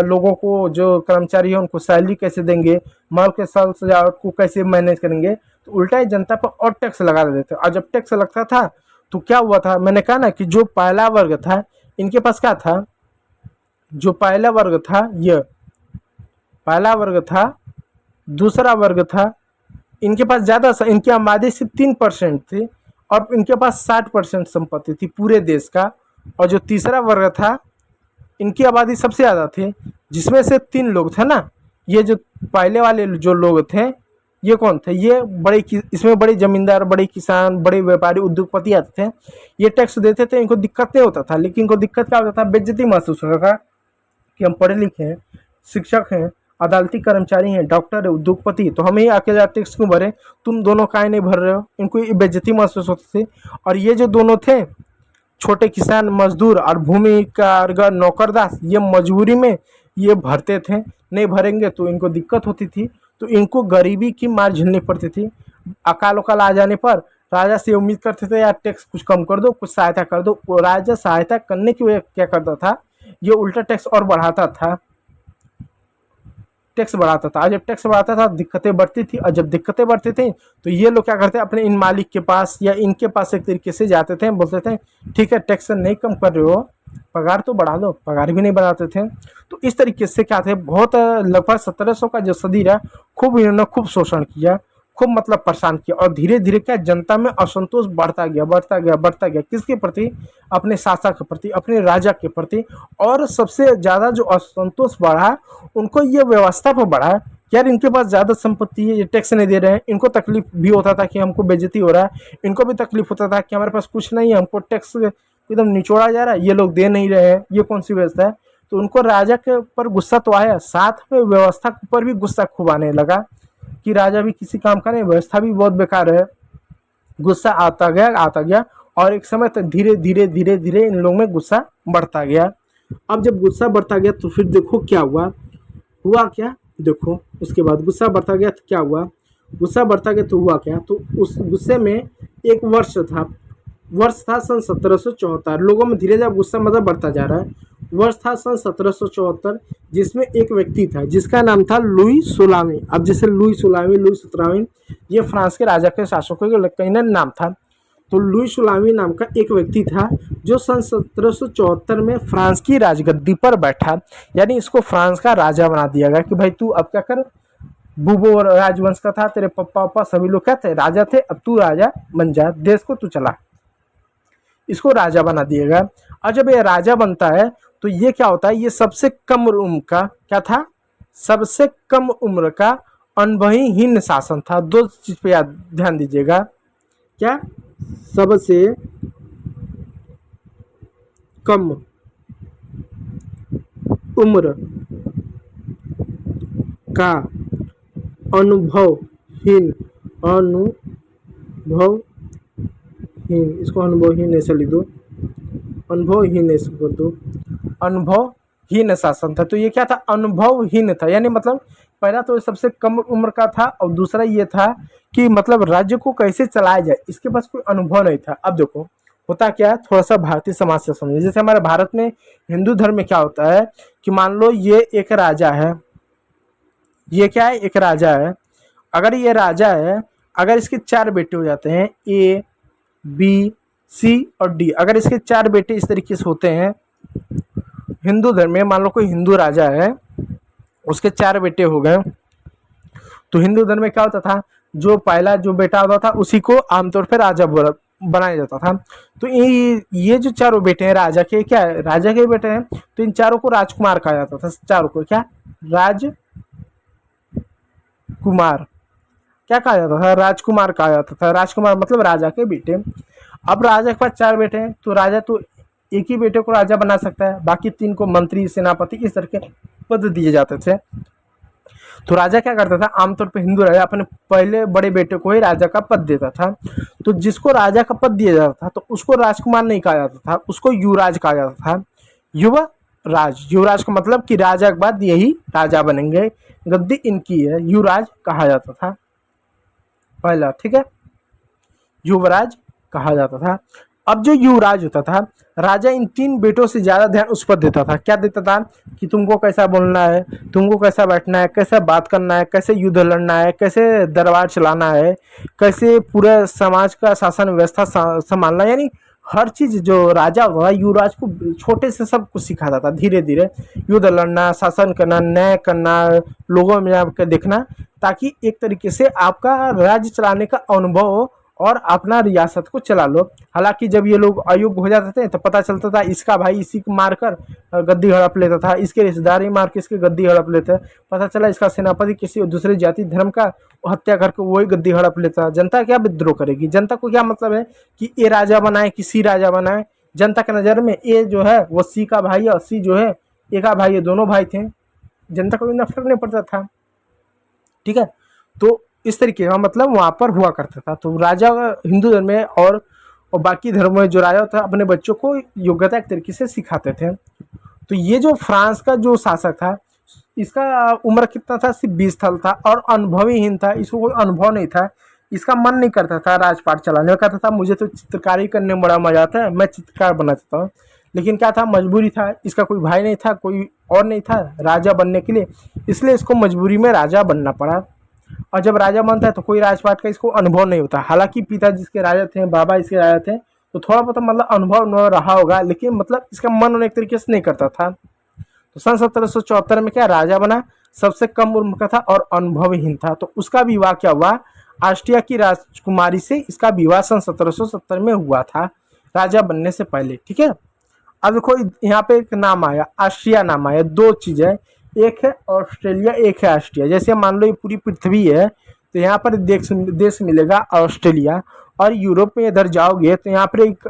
लोगों को, जो कर्मचारी है उनको सैलरी कैसे देंगे, माल के साल सजावट को कैसे मैनेज करेंगे। तो उल्टा ही जनता पर और टैक्स लगा देते थे। और जब टैक्स लगता था तो क्या हुआ था, मैंने कहा ना कि जो पहला वर्ग था इनके पास क्या था, जो पहला वर्ग था, ये पहला वर्ग था, दूसरा वर्ग था, इनके पास ज़्यादा, इनकी आबादी सिर्फ 3% थी और इनके पास 60% संपत्ति थी पूरे देश का। और जो तीसरा वर्ग था इनकी आबादी सबसे ज़्यादा थी, जिसमें से 3 लोग थे ना, ये जो पहले वाले जो लोग थे ये कौन थे, ये बड़े, इसमें बड़े जमींदार, बड़े किसान, बड़े व्यापारी, उद्योगपति आते थे। ये टैक्स देते थे, इनको दिक्कत नहीं होता था, लेकिन इनको दिक्कत क्या होता था, बेइज्जती महसूस होता था कि हम पढ़े लिखे हैं, शिक्षक हैं, अदालती कर्मचारी हैं, डॉक्टर है, उद्योगपति, तो हमें ही अकेला टैक्स क्यों भरे, तुम दोनों काहे नहीं भर रहे हो। इनको ये बेइज्जती महसूस होती थी। और ये जो दोनों थे, छोटे किसान, मजदूर और भूमि कारगर, नौकरदास, ये मजबूरी में ये भरते थे, नहीं भरेंगे तो इनको दिक्कत होती थी। तो इनको गरीबी की मार झेलनी पड़ती थी। अकाल उकाल आ जाने पर राजा से उम्मीद करते थे यार टैक्स कुछ कम कर दो, कुछ सहायता कर दो। राजा सहायता करने की वजह क्या करता था, ये उल्टा टैक्स और बढ़ाता था, टैक्स बढ़ाता था। जब टैक्स बढ़ाता था दिक्कतें बढ़ती थी, और जब दिक्कतें बढ़ती थी तो ये लोग क्या करते, अपने इन मालिक के पास या इनके पास एक तरीके से जाते थे, बोलते थे ठीक है टैक्स नहीं कम कर रहे हो पगार तो बढ़ा दो, पगार भी नहीं बढ़ाते थे। तो इस तरीके से क्या थे, बहुत लगभग 1700 का जो सदी रहा, खूब इन्होंने खूब शोषण किया, खूब मतलब परेशान किया, और धीरे धीरे क्या जनता में असंतोष बढ़ता गया बढ़ता गया बढ़ता गया, किसके प्रति, अपने शासक के प्रति, अपने राजा के प्रति। और सबसे ज़्यादा जो असंतोष बढ़ा, उनको ये व्यवस्था पर बढ़ा, यार इनके पास ज़्यादा संपत्ति है, ये टैक्स नहीं दे रहे हैं। इनको तकलीफ भी होता था कि हमको बेइज्जती हो रहा है, इनको भी तकलीफ होता था कि हमारे पास कुछ नहीं है, हमको टैक्स एकदम निचोड़ा जा रहा है, ये लोग दे नहीं रहे हैं, ये कौन सी व्यवस्था है। तो उनको राजा के ऊपर गुस्सा तो आया, साथ में व्यवस्था के ऊपर भी गुस्सा खूब आने लगा कि राजा भी किसी काम का नहीं, व्यवस्था भी बहुत बेकार है। गुस्सा आता गया, और एक समय तक धीरे धीरे धीरे धीरे इन लोगों में गुस्सा बढ़ता गया। अब जब गुस्सा बढ़ता गया तो फिर देखो क्या हुआ क्या, देखो उसके बाद गुस्सा बढ़ता गया तो क्या हुआ, गुस्सा बढ़ता गया तो हुआ क्या, तो उस गुस्से में एक वर्ष था सन 1774। लोगों में धीरे धीरे गुस्सा मतलब बढ़ता जा रहा है। वर्ष था सन 1774, जिसमें एक व्यक्ति था जिसका नाम था लुई सोलामी। अब जैसे लुई सोलामी, लुई 17वीं, ये फ्रांस के राजा के शासकों के कहीं ना नाम था। तो लुई सोलामी नाम का एक व्यक्ति था जो सन 1774 में फ्रांस की राजगद्दी पर बैठा, यानी इसको फ्रांस का राजा बना दिया गया कि भाई तू अब क्या कर, बूबो राजवंश का था, तेरे पप्पा पप्पा सभी लोग क्या थे, राजा थे, अब तू राजा बन जा, देश को तू चला। इसको राजा बना दिया गया। और जब ये राजा बनता है तो ये क्या होता है, ये सबसे कम उम्र का क्या था, सबसे कम उम्र का अनुभवहीन शासन था। दो चीज पे याद ध्यान दीजिएगा, क्या, सबसे कम उम्र का अनुभवहीन, इसको अनुभवहीन ऐसा लिख दो, अनुभवहीन ऐसे कर दो, अनुभवहीन शासन था। तो ये क्या था, अनुभवहीन था, यानी मतलब पहला तो सबसे कम उम्र का था, और दूसरा ये था कि मतलब राज्य को कैसे चलाया जाए, इसके पास कोई अनुभव नहीं था। अब देखो होता क्या है, थोड़ा सा भारतीय समाज से समझिए। जैसे हमारे भारत में हिंदू धर्म में क्या होता है कि मान लो ये एक राजा है, ये क्या है, एक राजा है। अगर ये राजा है, अगर इसके 4 बेटे हो जाते हैं, ए बी सी और डी, अगर इसके 4 बेटे इस तरीके से होते हैं हिंदू धर्म में, मान लो कोई हिंदू राजा है, उसके 4 बेटे हो गए, तो हिंदू धर्म में क्या होता था, जो पहला जो बेटा होता था उसी को आमतौर पर राजा बनाया जाता था। तो ये जो चारों बेटे हैं राजा के, क्या है, राजा के बेटे हैं, तो इन चारों को राजकुमार कहा जाता था। चारों को क्या, राजकुमार क्या कहा जाता था, राजकुमार कहा जाता था। राजकुमार मतलब राजा के बेटे। अब राजा के पास 4 बेटे हैं, तो राजा तो एक ही बेटे को राजा बना सकता है, बाकी 3 को मंत्री, सेनापति, इस तरह के पद दिए जाते थे। तो राजा क्या करता था, आमतौर पर हिंदू राजा अपने पहले बड़े बेटे को ही राजा का पद देता था। तो जिसको राजा का पद दिया जाता था तो उसको राजकुमार नहीं कहा जाता था, उसको युवराज कहा जाता था। युवराज, युवराज का मतलब कि राजा के बाद यही राजा बनेंगे, गद्दी इनकी है, युवराज कहा जाता था पहला, ठीक है, युवराज कहा जाता था। अब जो युवराज होता था, राजा इन 3 बेटों से ज़्यादा ध्यान उस पर देता था। क्या देता था कि तुमको कैसा बोलना है, तुमको कैसा बैठना है, कैसे बात करना है, कैसे युद्ध लड़ना है, कैसे दरबार चलाना है, कैसे पूरे समाज का शासन व्यवस्था संभालना, यानी हर चीज़ जो राजा होता था युवराज को छोटे से सब कुछ सिखाता था। धीरे धीरे युद्ध लड़ना, शासन करना, न्याय करना, लोगों में जाकर देखना, ताकि एक तरीके से आपका राज्य चलाने का अनुभव हो और अपना रियासत को चला लो। हालांकि जब ये लोग अयोग्य हो जाते थे तो पता चलता था इसका भाई इसी को मारकर गद्दी हड़प लेता था, इसके रिश्तेदार ही मार के इसके गद्दी हड़प लेते, पता चला इसका सेनापति किसी दूसरे जाति धर्म का हत्या करके वही गद्दी हड़प लेता। जनता क्या विद्रोह करेगी, जनता को क्या मतलब है कि ए राजा बनाए कि सी राजा बनाए। जनता के नज़र में ए जो है वो सी का भाई है और सी जो है ए का भाई है, दोनों भाई थे, जनता को इतना फर्क नहीं पड़ता था, ठीक है। तो इस तरीके का मतलब वहाँ पर हुआ करता था। तो राजा हिंदू धर्म में और बाकी धर्मों में जो राजा था अपने बच्चों को योग्यता एक तरीके से सिखाते थे। तो ये जो फ्रांस का जो शासक था, इसका उम्र कितना था, सिर्फ 20 साल था और अनुभवीहीन था, इसको कोई अनुभव नहीं था, इसका मन नहीं करता था राजपाट चलाने में। कहता था मुझे तो चित्रकारी करने में बड़ा मजा आता है, मैं चित्रकार बनना चाहता हूँ। लेकिन क्या था, मजबूरी था, इसका कोई भाई नहीं था, कोई और नहीं था राजा बनने के लिए, इसलिए इसको मजबूरी में राजा बनना पड़ा। और जब राजा बनता है तो कोई राजपाट का इसको अनुभव नहीं होता। हालांकि पिता जिसके राजा थे, बाबा इसके राजा थे, तो थोड़ा बहुत मतलब अनुभव रहा होगा, लेकिन मतलब इसका मन एक तरीके से नहीं करता था। तो सन 1774 में क्या राजा बना, सबसे कम उम्र का था और अनुभवहीन था। तो उसका विवाह क्या हुआ, ऑस्ट्रिया की राजकुमारी से इसका विवाह सन 1770 में हुआ था, राजा बनने से पहले। ठीक है, अब देखो यहाँ पे एक नाम आया, ऑस्ट्रिया नाम आया। दो चीज़ है, एक है ऑस्ट्रेलिया, एक है ऑस्ट्रिया। जैसे मान लो ये पूरी पृथ्वी है, तो यहाँ पर देश मिलेगा ऑस्ट्रेलिया, और यूरोप में इधर जाओगे तो यहाँ पर एक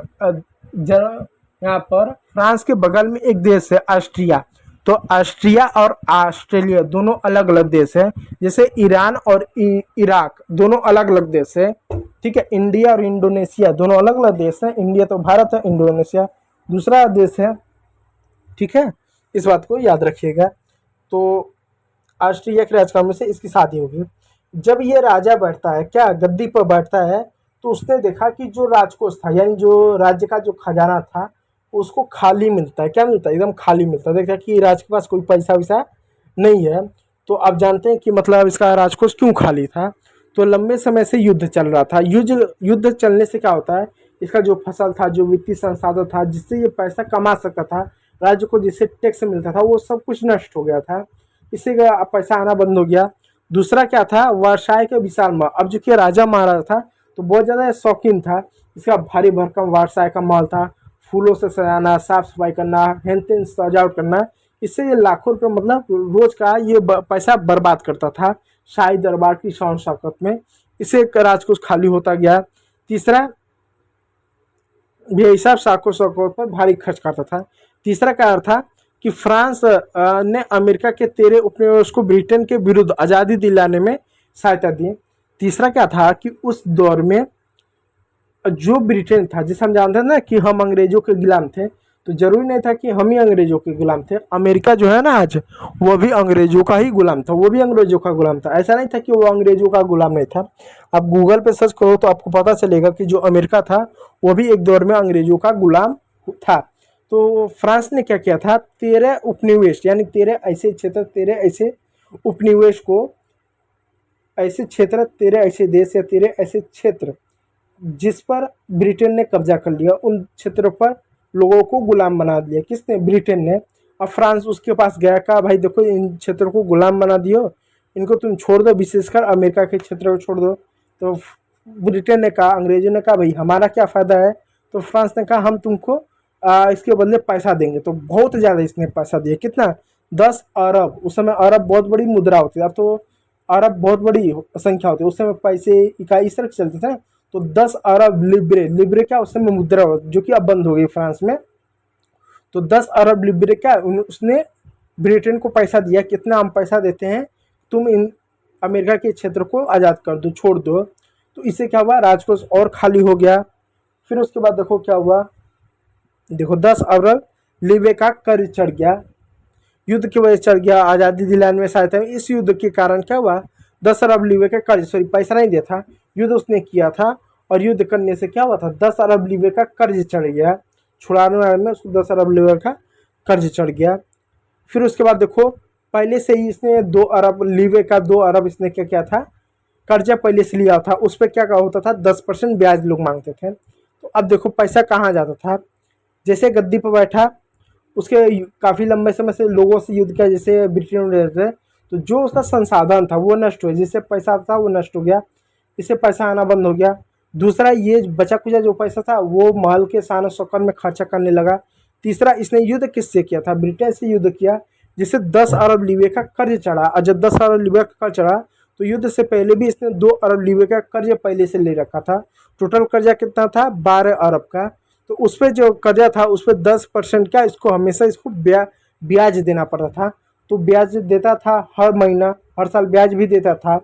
यहाँ पर फ्रांस के बगल में एक देश है ऑस्ट्रिया। तो ऑस्ट्रिया और ऑस्ट्रेलिया दोनों अलग अलग देश है। जैसे ईरान और इराक दोनों अलग अलग देश है। ठीक है, इंडिया और इंडोनेशिया दोनों अलग अलग देश है। इंडिया तो भारत है, इंडोनेशिया दूसरा देश है। ठीक है, इस बात को याद रखिएगा। तो ऑस्ट्रिया के राजकुमार से इसकी शादी होगी। जब ये राजा बैठता है, क्या गद्दी पर बैठता है, तो उसने देखा कि जो राजकोष था, यानी जो राज्य का जो खजाना था, उसको खाली मिलता है। क्या मिलता है, एकदम खाली मिलता है। देखा कि राज के पास कोई पैसा वैसा नहीं है। तो आप जानते हैं कि मतलब इसका राजकोष क्यों खाली था। तो लंबे समय से युद्ध चल रहा था। युद्ध चलने से क्या होता है, इसका जो फसल था, जो वित्तीय संसाधन था, जिससे ये पैसा कमा सकता था, राज्य को जिससे टैक्स मिलता था, वो सब कुछ नष्ट हो गया था। इससे पैसा आना बंद हो गया। दूसरा क्या था, वर्षाय के विशाल महल। अब जो कि राजा महाराजा था तो बहुत ज़्यादा शौकीन था। इसका भारी भरकम वर्षाय का महल था, फूलों से सजाना, साफ सफाई करना, हेन तेन सजावट करना। इससे ये लाखों रुपये मतलब रोज का ये पैसा बर्बाद करता था शाही दरबार की शान शौकत में। इससे राजकोष खाली होता गया। तीसरा, बेहिसाब शाखों शौकत पर भारी खर्च करता था। तीसरा कारण था कि फ्रांस ने अमेरिका के 13 उपनिवेश को ब्रिटेन के विरुद्ध आज़ादी दिलाने में सहायता दी। तीसरा क्या था कि उस दौर में जो ब्रिटेन था, जिसे हम जानते हैं ना कि हम अंग्रेजों के गुलाम थे, तो जरूरी नहीं था कि हम ही अंग्रेजों के गुलाम थे। अमेरिका जो है ना आज, वो भी अंग्रेजों का ही गुलाम था, वो भी अंग्रेजों का गुलाम था। ऐसा नहीं था कि वो अंग्रेजों का गुलाम नहीं था। आप गूगल पे सर्च करो तो आपको पता चलेगा कि जो अमेरिका था वो भी एक दौर में अंग्रेजों का गुलाम था। तो फ्रांस ने क्या किया था, 13 उपनिवेश यानी 13 ऐसे क्षेत्र, 13 ऐसे उपनिवेश को, ऐसे क्षेत्र, 13 ऐसे देश या 13 ऐसे क्षेत्र जिस पर ब्रिटेन ने कब्जा कर लिया, उन क्षेत्रों पर लोगों को गुलाम बना दिया। किसने, ब्रिटेन ने। अब फ्रांस उसके पास गया, कहा भाई देखो इन क्षेत्रों को गुलाम बना दियो, इनको तुम छोड़ दो, विशेषकर अमेरिका के क्षेत्र को छोड़ दो। तो ब्रिटेन ने कहा, अंग्रेजों ने कहा भाई हमारा क्या फ़ायदा है। तो फ्रांस ने कहा हम तुमको इसके बदले पैसा देंगे। तो बहुत ज़्यादा इसने पैसा दिया। कितना, 10 अरब। उस समय अरब बहुत बड़ी मुद्रा होती है। अब तो अरब बहुत बड़ी संख्या होती है, उस समय पैसे इकाई इस तरह चलते थे। तो 10 अरब लिब्रे, लिब्रे क्या उस समय मुद्रा जो कि अब बंद हो गई फ्रांस में। तो 10 अरब लिब्रे क्या उसने ब्रिटेन को पैसा दिया। कितना हम पैसा देते हैं, तुम इन अमेरिका के क्षेत्र को आज़ाद कर दो, छोड़ दो। तो इससे क्या हुआ, राजकोष और खाली हो गया। फिर उसके बाद देखो क्या हुआ, देखो 10 अरब लिब्रे का कर्ज चढ़ गया, युद्ध की वजह से चढ़ गया। आज़ादी दिलाने में सहायता में इस युद्ध के कारण क्या हुआ, 10 अरब लिब्रे का कर्ज, सॉरी पैसा नहीं दिया था, युद्ध उसने किया था। और युद्ध करने से क्या हुआ था, 10 अरब लिब्रे का कर्ज चढ़ गया। छुड़ाने वाले में उसको 10 अरब लिब्रे का कर्ज चढ़ गया। फिर उसके बाद देखो, पहले से ही इसने 2 अरब लिब्रे का 2 अरब इसने क्या किया था, कर्जा पहले से लिया था। उस पर क्या होता था, 10% ब्याज लोग मांगते थे। तो अब देखो पैसा कहाँ जाता था, जैसे गद्दी पर बैठा, उसके काफ़ी लंबे समय से लोगों से युद्ध किया, जैसे ब्रिटेन में रहते थे, तो जो उसका संसाधन था वो नष्ट हुआ, जिससे पैसा था वो नष्ट हो गया, इससे पैसा आना बंद हो गया। दूसरा, ये बचा कुचा जो पैसा था वो महल के शान शौकत में खर्चा करने लगा। तीसरा, इसने युद्ध किससे किया था, ब्रिटेन से युद्ध किया, जिससे 10 अरब लिब्रे का कर्ज चढ़ा। और जब 10 अरब लिब्रे का कर्ज चढ़ा तो युद्ध से पहले भी इसने 2 अरब लिब्रे का कर्ज पहले से ले रखा था। टोटल कर्जा कितना था, 12 अरब का। तो उस पर जो कर्जा था उस पर 10% का इसको हमेशा इसको ब्याज देना पड़ता था। तो ब्याज देता था हर महीना, हर साल ब्याज भी देता था।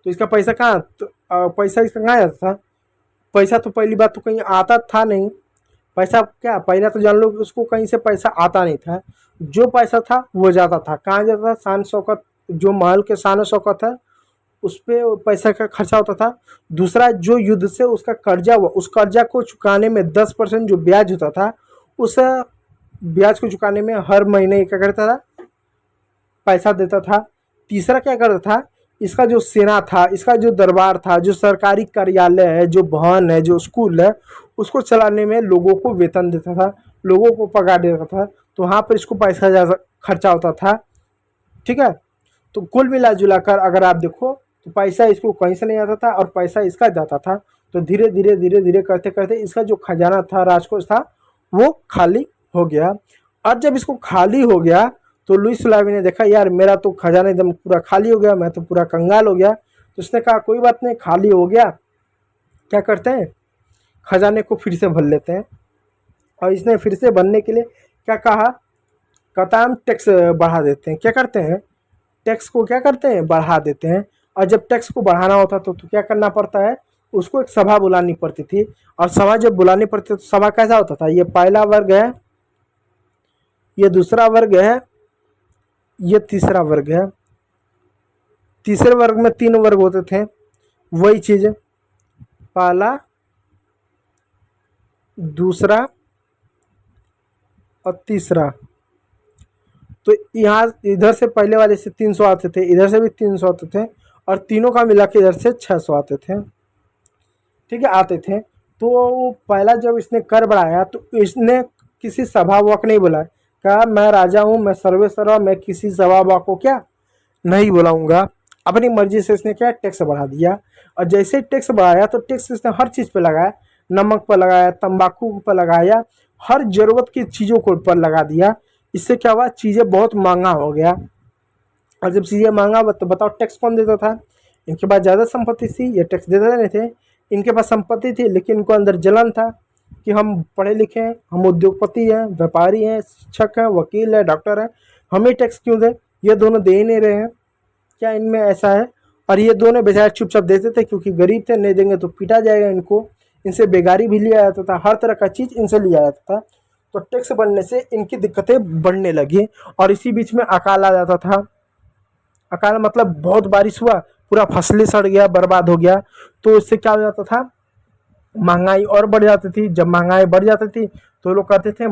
तो इसका पैसा कहाँ, पैसा इसका कहाँ आता था, पैसा तो पहली बात तो कहीं आता था नहीं। पैसा क्या, पहला तो जान लो कि उसको कहीं से पैसा आता नहीं था। जो पैसा था वो जाता था, कहाँ जाता था, शान शौकत, जो महल के शान शौकत है उस पर पैसा का खर्चा होता था। दूसरा, जो युद्ध से उसका कर्जा हुआ, उस कर्जा को चुकाने में 10% जो ब्याज होता था, उस ब्याज को चुकाने में हर महीने क्या करता था, पैसा देता था। तीसरा क्या करता था, इसका जो सेना था, इसका जो दरबार था, जो सरकारी कार्यालय है, जो भवन है, जो स्कूल है, उसको चलाने में लोगों को वेतन देता था, लोगों को पगार देता था, तो वहाँ पर इसको पैसा ज़्यादा खर्चा होता था। ठीक है, तो कुल मिला जुला कर अगर आप देखो तो पैसा इसको कहीं से नहीं आता था और पैसा इसका जाता था। तो धीरे धीरे धीरे धीरे करते करते इसका जो खजाना था, राजकोष था, वो खाली हो गया। और जब इसको खाली हो गया तो लुईस सुलावी ने देखा यार मेरा तो खजाना एकदम पूरा खाली हो गया, मैं तो पूरा कंगाल हो गया। तो उसने कहा कोई बात नहीं, खाली हो गया, क्या करते हैं खजाने को फिर से भर लेते हैं। और इसने फिर से भरने के लिए क्या कहा, कहता हम टैक्स बढ़ा देते हैं। क्या करते हैं, टैक्स को क्या करते हैं, बढ़ा देते हैं। और जब टैक्स को बढ़ाना होता तो क्या करना पड़ता है, उसको एक सभा बुलानी पड़ती थी। और सभा जब बुलानी पड़ती तो सभा कैसा होता था, ये पहला वर्ग है, ये दूसरा वर्ग है, ये तीसरा वर्ग है। तीसरे वर्ग में 3 वर्ग होते थे, वही चीज पहला, दूसरा और तीसरा। तो यहाँ इधर से पहले वाले से 300 आते थे, इधर से भी 300 आते थे, और तीनों का मिला के इधर से 600 आते थे। ठीक है, आते थे। तो पहला जब इसने कर बढ़ाया तो इसने किसी सभा को नहीं बुलाया, कहा मैं राजा हूँ, मैं सर्वेसर्वा, मैं किसी सभा को क्या नहीं बुलाऊंगा। अपनी मर्जी से इसने क्या टैक्स बढ़ा दिया। और जैसे टैक्स बढ़ाया तो टैक्स इसने हर चीज़ पे लगाया, नमक पर लगाया, तंबाकू पर लगाया, हर जरूरत की चीज़ों को पर लगा दिया। इससे क्या हुआ, चीज़ें बहुत महंगा हो गया। और जब चीज़ें महंगा तो बताओ टैक्स कौन देता था, इनके पास ज़्यादा संपत्ति थी, ये टैक्स देते नहीं थे। इनके पास संपत्ति थी लेकिन इनको अंदर जलन था कि हम पढ़े लिखे हैं, हम उद्योगपति हैं, व्यापारी हैं, शिक्षक हैं, वकील है, डॉक्टर हैं, हमें टैक्स क्यों दें, ये दोनों दे ही नहीं रहे हैं, क्या इनमें ऐसा है। और ये दोनों बेचारे चुपचाप देते थे क्योंकि गरीब थे, नहीं देंगे तो पीटा जाएगा इनको। इनसे बेगारी भी लिया जाता था, हर तरह का चीज़ इनसे लिया जाता था। तो टैक्स बढ़ने से इनकी दिक्कतें बढ़ने लगी। और इसी बीच में अकाल आ जाता था। अकाल मतलब बहुत बारिश हुआ, पूरा फसलें सड़ गया, बर्बाद हो गया। तो इससे क्या हो जाता था, महंगाई और बढ़ जाती थी। जब महंगाई बढ़ जाती थी तो लोग कहते थे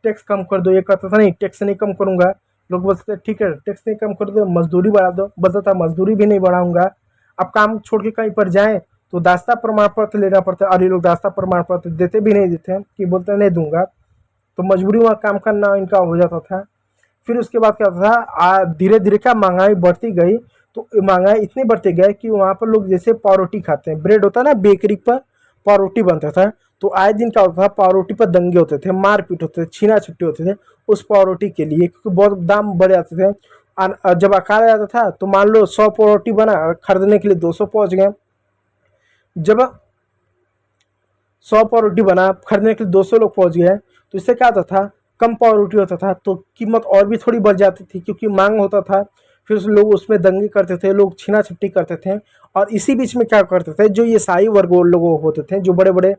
टैक्स कम कर दो, ये कहता था नहीं टैक्स नहीं कम करूंगा। लोग बोलते थे ठीक है टैक्स नहीं कम कर दो, मजदूरी बढ़ा दो, बोलता था मजदूरी भी नहीं बढ़ाऊंगा। अब काम छोड़ के कहीं पर जाएं तो दास्ता प्रमाण पत्र लेना पड़ता है, और ये लोग दास्ता प्रमाण पत्र देते भी नहीं देते कि बोलते नहीं दूंगा। तो मजबूरी वहाँ काम करना इनका हो जाता था। फिर उसके बाद क्या होता था, धीरे धीरे क्या महंगाई बढ़ती गई। तो महंगाई इतनी बढ़ती गई कि वहाँ पर लोग जैसे पावरोटी खाते हैं, ब्रेड होता है ना, बेकरी पर पावरोटी बनता था। तो आए दिन क्या होता था, पावरोटी पर दंगे होते थे, मारपीट होते थे, छीना छुट्टी होते थे उस पावरोटी के लिए, क्योंकि बहुत दाम बढ़ जाते थे। और जब अकाल आ जाता था तो मान लो 100 पावरोटी बना, खरीदने के लिए 200 पहुँच गए। जब 100 पावरोटी बना, खरीदने के लिए 200 लोग पहुँच गए, तो इससे क्या होता था, कम पावरोटी होता था तो कीमत और भी थोड़ी बढ़ जाती थी क्योंकि मांग होता था। फिर लोग उसमें दंगे करते थे, लोग छीना छुट्टी करते थे। और इसी बीच में क्या करते थे, जो ये शाही वर्ग लोग होते थे, जो बड़े बड़े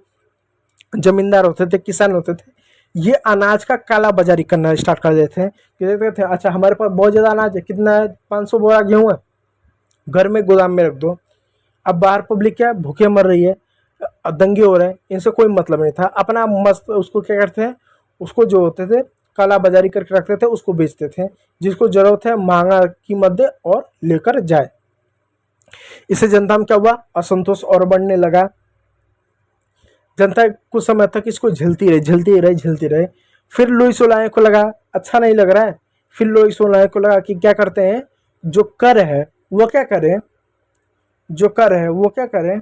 जमींदार होते थे, किसान होते थे, ये अनाज का काला बाजारी करना स्टार्ट कर देते थे। कि देखते थे अच्छा हमारे पास बहुत ज़्यादा अनाज है, कितना है, 500 बोरा गेहूँ है, घर में गोदाम में रख दो। अब बाहर पब्लिक क्या भूखे मर रही है, दंगे हो रहे हैं, इनसे कोई मतलब नहीं था। अपना मस्त उसको क्या करते हैं, उसको जो होते थे काला बाजारी करके रखते थे, उसको बेचते थे। जिसको जरूरत है महंगा कीमत दे और लेकर जाए। इससे जनता में क्या हुआ, असंतोष और बढ़ने लगा। जनता कुछ समय तक इसको झेलती रही झेलती रही झेलती रही। फिर लुईस सोलांगे को लगा अच्छा नहीं लग रहा है। फिर लुईस सोलांगे को लगा कि क्या करते हैं, जो कर है वो क्या करें, जो कर है वो क्या करें,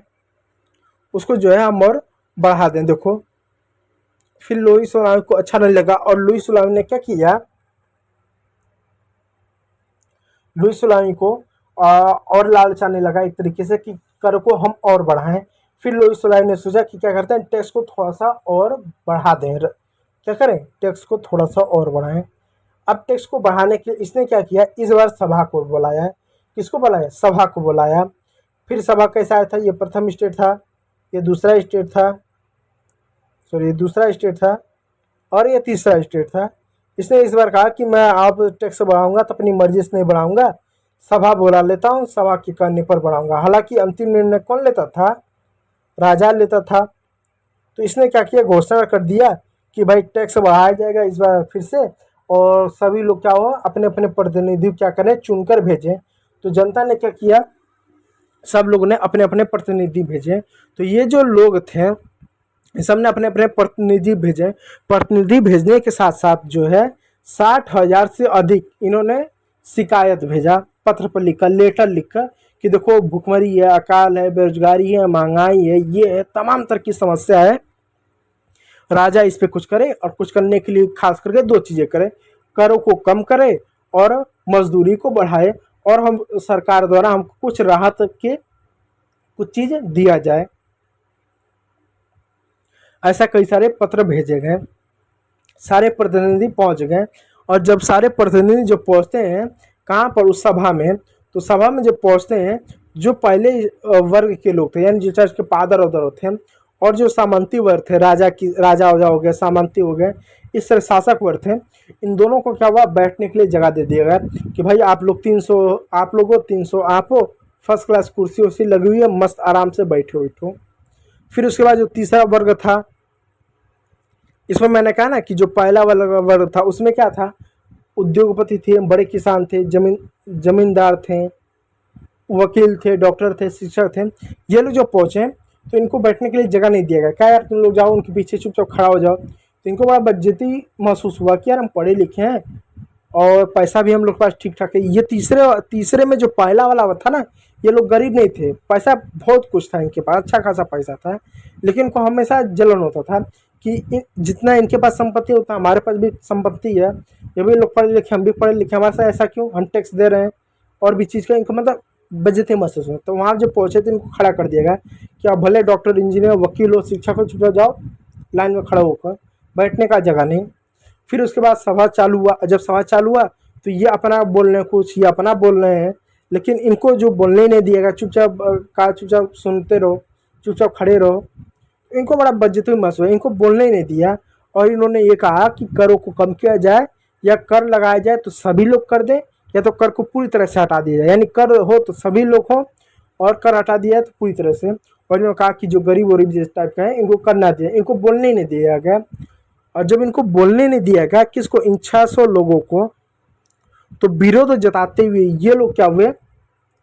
उसको जो है हम और बढ़ा दें। देखो फिर लुईस सोलांगे को अच्छा नहीं लगा और लुईस सोलांगे ने क्या किया, लुईस सोलांगे को और लालच आने लगा एक तरीके से कि कर को हम और बढ़ाएं। फिर लुईस सोलांगे ने सोचा कि क्या करते हैं, टैक्स को थोड़ा सा और बढ़ा दें। क्या करें, टैक्स को थोड़ा सा और बढ़ाएं। अब टैक्स को बढ़ाने के लिए इसने क्या किया, इस बार सभा को बुलाया। किसको बुलाया, सभा को बुलाया। फिर सभा कैसा आया था, ये प्रथम स्टेट था, ये दूसरा स्टेट था, सॉरी ये दूसरा स्टेट था और ये तीसरा स्टेट था। इसने इस बार कहा कि मैं आप टैक्स बढ़ाऊंगा तो अपनी मर्जी से नहीं बढ़ाऊंगा, सभा बुला लेता हूँ, सभा के कहने पर बढ़ाऊंगा। हालांकि अंतिम निर्णय कौन लेता था, राजा लेता था। तो इसने क्या किया, घोषणा कर दिया कि भाई टैक्स बढ़ाया जाएगा इस बार फिर से, और सभी लोग क्या हो अपने अपने प्रतिनिधि क्या करें, चुनकर भेजें। तो जनता ने क्या किया, सब लोगों ने अपने अपने प्रतिनिधि भेजे। तो ये जो लोग थे इस सबने अपने अपने प्रतिनिधि भेजे। प्रतिनिधि भेजने के साथ साथ जो है 60,000 से अधिक इन्होंने शिकायत भेजा, पत्र पर लिखकर, लेटर लिखकर कि देखो भुखमरी है, अकाल है, बेरोजगारी है, महंगाई है, ये है, तमाम तरह की समस्या है। राजा इस पे कुछ करे, और कुछ करने के लिए खास करके दो चीज़ें करे, करों को कम करे और मजदूरी को बढ़ाए, और हम सरकार द्वारा हमको कुछ राहत के कुछ चीज़ दिया जाए। ऐसा कई सारे पत्र भेजे गए, सारे प्रतिनिधि पहुंच गए। और जब सारे प्रतिनिधि जो पहुंचते हैं कहाँ पर, उस सभा में, तो सभा में जब पहुंचते हैं, जो पहले वर्ग के लोग थे, यानी जो चर्च के पादर उदर थे, और जो सामंती वर्ग थे, राजा हो गए, सामंती हो गए, इस तरह शासक वर्ग थे, इन दोनों को क्या हुआ, बैठने के लिए जगह दे दिया गया कि भाई आप लोग 300 आप लोगों, 300 आप हो, फर्स्ट क्लास कुर्सी उर्सी लगी हुई है, मस्त आराम से बैठो बैठो। फिर उसके बाद जो तीसरा वर्ग था, इसमें मैंने कहा ना कि जो पहला वाला वर्ग था उसमें क्या था, उद्योगपति थे, बड़े किसान थे, जमींदार थे, वकील थे, डॉक्टर थे, शिक्षक थे। ये लोग जो पहुंचे तो इनको बैठने के लिए जगह नहीं दिया गया। क्या यार तुम लोग जाओ उनके पीछे चुपचाप खड़ा हो जाओ। तो इनको बड़ा बेइज्जती महसूस हुआ कि यार हम पढ़े लिखे हैं और पैसा भी हम लोग के पास ठीक ठाक है। ये तीसरे में जो पहला वाला था ना, ये लोग गरीब नहीं थे, पैसा बहुत कुछ था इनके पास, अच्छा खासा पैसा था, लेकिन इनको हमेशा जलन होता था कि जितना इनके पास संपत्ति होता है हमारे पास भी संपत्ति है, ये भी लोग पढ़े लिखे, हम भी पढ़े लिखे, हमारे साथ ऐसा क्यों, हम टैक्स दे रहे हैं, और भी चीज़ का इनको मतलब बेइज्जती महसूस हुआ। तो वहाँ जब पहुँचे तो इनको खड़ा कर दिया गया कि आप भले डॉक्टर, इंजीनियर, वकील हो, शिक्षक हो, चुप जाओ लाइन में खड़ा होकर, बैठने का जगह नहीं। फिर उसके बाद सभा चालू हुआ। जब सभा चालू हुआ तो ये अपना बोल रहे हैं कुछ, ये अपना बोल रहे हैं, लेकिन इनको जो बोलने ही नहीं दिया गया, चुपचाप सुनते रहो, चुपचाप खड़े रहो। इनको बड़ा बेइज्जती महसूस हुआ, इनको बोलने ही नहीं दिया। और इन्होंने ये कहा कि करों को कम किया जाए, या कर लगाया जाए तो सभी लोग कर दें, या तो कर को पूरी तरह से हटा दिया जाए, यानी कर हो तो सभी लोग हो, और कर हटा दिया है तो पूरी तरह से। और इन्होंने कहा कि जो गरीब वरीब जिस टाइप का है इनको करना दिया, इनको बोलने ही नहीं दिया गया। और जब इनको बोलने नहीं दिया गया, किसको, इन 600 लोगों को, तो विरोध जताते हुए ये लोग क्या हुए,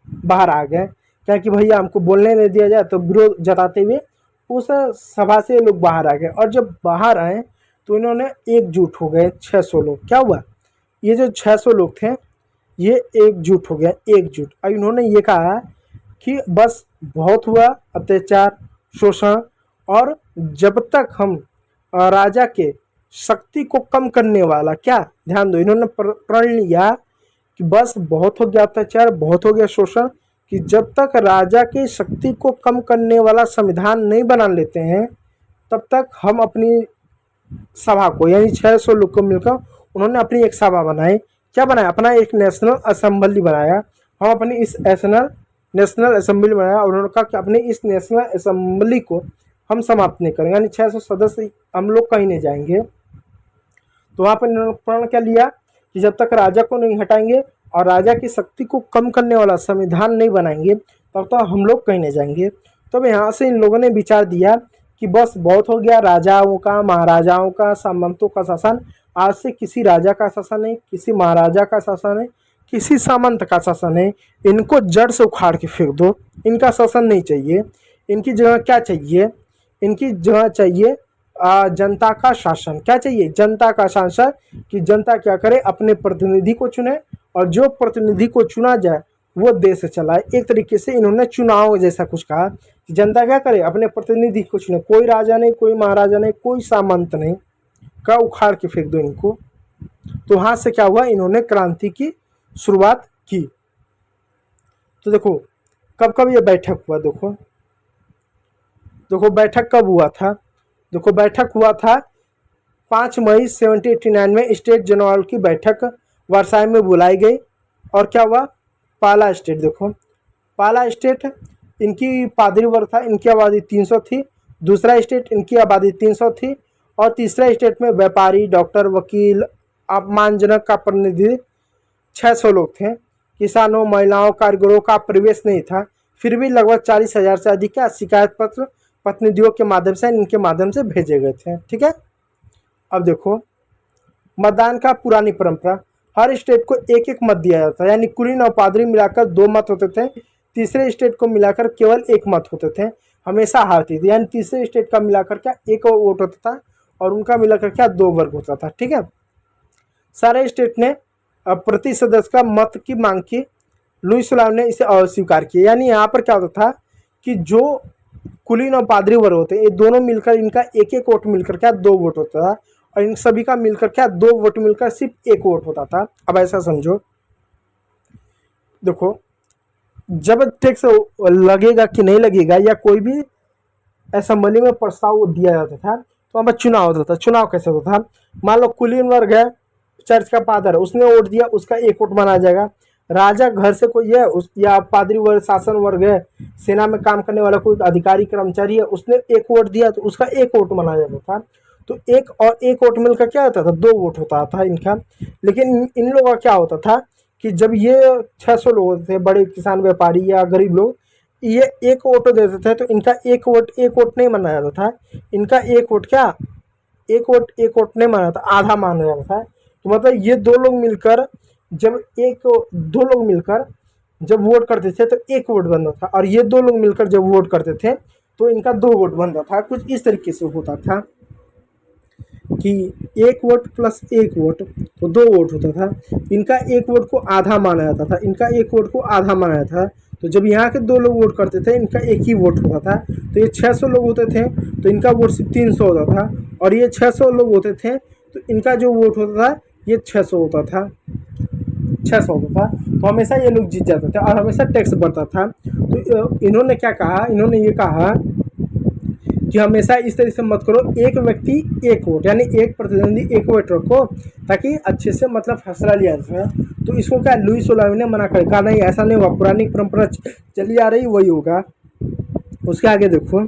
बाहर आ गए। क्या कि भैया हमको बोलने नहीं दिया जाए, तो विरोध जताते हुए उस सभा से लोग बाहर आ गए। और जब बाहर आए तो इन्होंने एकजुट हो गए 600 लोग। क्या हुआ, ये जो 600 लोग थे ये एकजुट हो गए, एकजुट। और इन्होंने ये कहा कि बस बहुत हुआ अत्याचार, शोषण, और जब तक हम राजा के शक्ति को कम करने वाला, क्या ध्यान दो, इन्होंने प्रण लिया कि बस बहुत हो गया अत्याचार, बहुत हो गया शोषण, कि जब तक राजा की शक्ति को कम करने वाला संविधान नहीं बना लेते हैं तब तक हम अपनी सभा को, यानी 600 लोग को मिलकर उन्होंने अपनी एक सभा बनाई। क्या बनाया, अपना एक नेशनल असेंबली बनाया। हम अपनी इस नेशनल असेंबली बनाया, और उन्होंने कहा कि अपनी इस नेशनल असेंबली को हम समाप्त नहीं करेंगे, यानी 600 सदस्य हम लोग कहीं नहीं जाएंगे। तो वहाँ पर इन्होंने प्रण क्या लिया कि जब तक राजा को नहीं हटाएंगे और राजा की शक्ति को कम करने वाला संविधान नहीं बनाएंगे तब तक हम लोग कहीं नहीं जाएंगे। तो यहाँ से इन लोगों ने विचार दिया कि बस बहुत हो गया राजाओं का, महाराजाओं का, सामंतों का शासन। आज से किसी राजा का शासन नहीं, किसी महाराजा का शासन नहीं, किसी सामंत का शासन है। इनको जड़ से उखाड़ के फेंक दो, इनका शासन नहीं चाहिए। इनकी जगह क्या चाहिए, इनकी जगह चाहिए जनता का शासन। क्या चाहिए, जनता का शासन, कि जनता क्या करे, अपने प्रतिनिधि को चुने, और जो प्रतिनिधि को चुना जाए वो देश चलाए। एक तरीके से इन्होंने चुनाव जैसा कुछ कहा कि जनता क्या करे, अपने प्रतिनिधि को चुने, कोई राजा नहीं, कोई महाराजा नहीं, कोई सामंत नहीं, का उखाड़ के फेंक दो इनको। तो वहाँ से क्या हुआ, इन्होंने क्रांति की शुरुआत की। तो देखो कब कब ये बैठक हुआ, देखो बैठक कब हुआ था। देखो बैठक हुआ था 5 मई 1789 में स्टेट जनरल की बैठक वर्साई में बुलाई गई। और क्या हुआ, पाला स्टेट, देखो पाला स्टेट इनकी पादरी वर्ग था, इनकी आबादी 300 थी। दूसरा स्टेट इनकी आबादी 300 थी। और तीसरा स्टेट में व्यापारी, डॉक्टर, वकील, अपमानजनक का प्रतिनिधि 600 लोग थे। किसानों, महिलाओं, कारीगरों का प्रवेश नहीं था। फिर भी लगभग 40,000 से अधिक का शिकायत पत्र प्रतिनिधियों के माध्यम से, इनके माध्यम से भेजे गए थे। ठीक है, अब देखो मतदान का पुरानी परंपरा, हर स्टेट को एक एक मत दिया जाता है, यानी कुलीन और पादरी मिलाकर 2 मत होते थे, तीसरे स्टेट को मिलाकर केवल 1 मत होते थे। हमेशा हारती थी, यानी तीसरे स्टेट का मिलाकर क्या एक वोट होता था और उनका मिलाकर क्या 2 वर्ग होता था। ठीक है, सारे स्टेट ने प्रति सदस्य का मत की मांग की, लुई सलाम ने इसे अस्वीकार किया। यानी यहाँ पर क्या होता था कि जो कुलीन और पादरी वर्ग होते हैं, ये दोनों मिलकर इनका एक एक वोट मिलकर क्या 2 वोट होता था, और इन सभी का मिलकर क्या 2 वोट मिलकर सिर्फ 1 वोट होता था। अब ऐसा समझो, देखो जब टैक्स लगेगा कि नहीं लगेगा या कोई भी असेंबली में प्रस्ताव दिया जाता था तो वहाँ पर चुनाव होता था। चुनाव कैसे होता था, मान लो कुलीन वर्ग है, चर्च का फादर है, उसने वोट दिया, उसका 1 वोट माना जाएगा। राजा घर से कोई है उस, या पादरी वर्ग शासन वर्ग है, सेना में काम करने वाला कोई अधिकारी कर्मचारी है, उसने 1 वोट दिया तो उसका 1 वोट माना जाता था। तो 1 और 1 वोट मिलकर क्या होता था 2 वोट होता था इनका। लेकिन इन लोगों का क्या होता था कि जब ये 600 लोग होते थे, बड़े किसान व्यापारी या गरीब लोग, ये 1 वोट देते थे तो इनका 1 वोट नहीं माना जाता था। इनका 1 वोट क्या 1 वोट नहीं माना था, आधा माना जाता था। तो मतलब ये 2 लोग मिलकर जब 2 लोग मिलकर जब वोट करते थे तो 1 वोट बनता था, और ये 2 लोग मिलकर जब वोट करते थे तो इनका 2 वोट बनता था। कुछ इस तरीके से होता था कि 1 वोट प्लस 1 वोट तो 2 वोट होता था। इनका 1 वोट को आधा माना जाता था, इनका 1 वोट को आधा माना जाता था। तो जब यहाँ के 2 लोग वोट करते थे इनका 1 ही वोट होता था। तो ये 600 लोग होते थे तो इनका वोट सिर्फ 300 होता था, और ये 600 लोग होते थे तो इनका जो वोट होता था ये 600 होता था, 600 होता था। तो हमेशा ये लोग जीत जाते थे और हमेशा टैक्स बढ़ता था। तो इन्होंने क्या कहा, इन्होंने ये कहा कि हमेशा इस तरह से मत करो, एक व्यक्ति 1 वोट, यानी एक प्रतिद्वंदी 1 वोट रखो ताकि अच्छे से मतलब फैसला लिया जाए। तो इसको क्या लुई सोलामी ने मना कर कहा, नहीं ऐसा नहीं होगा, पुरानी परंपरा चली आ रही वही होगा। उसके आगे देखो,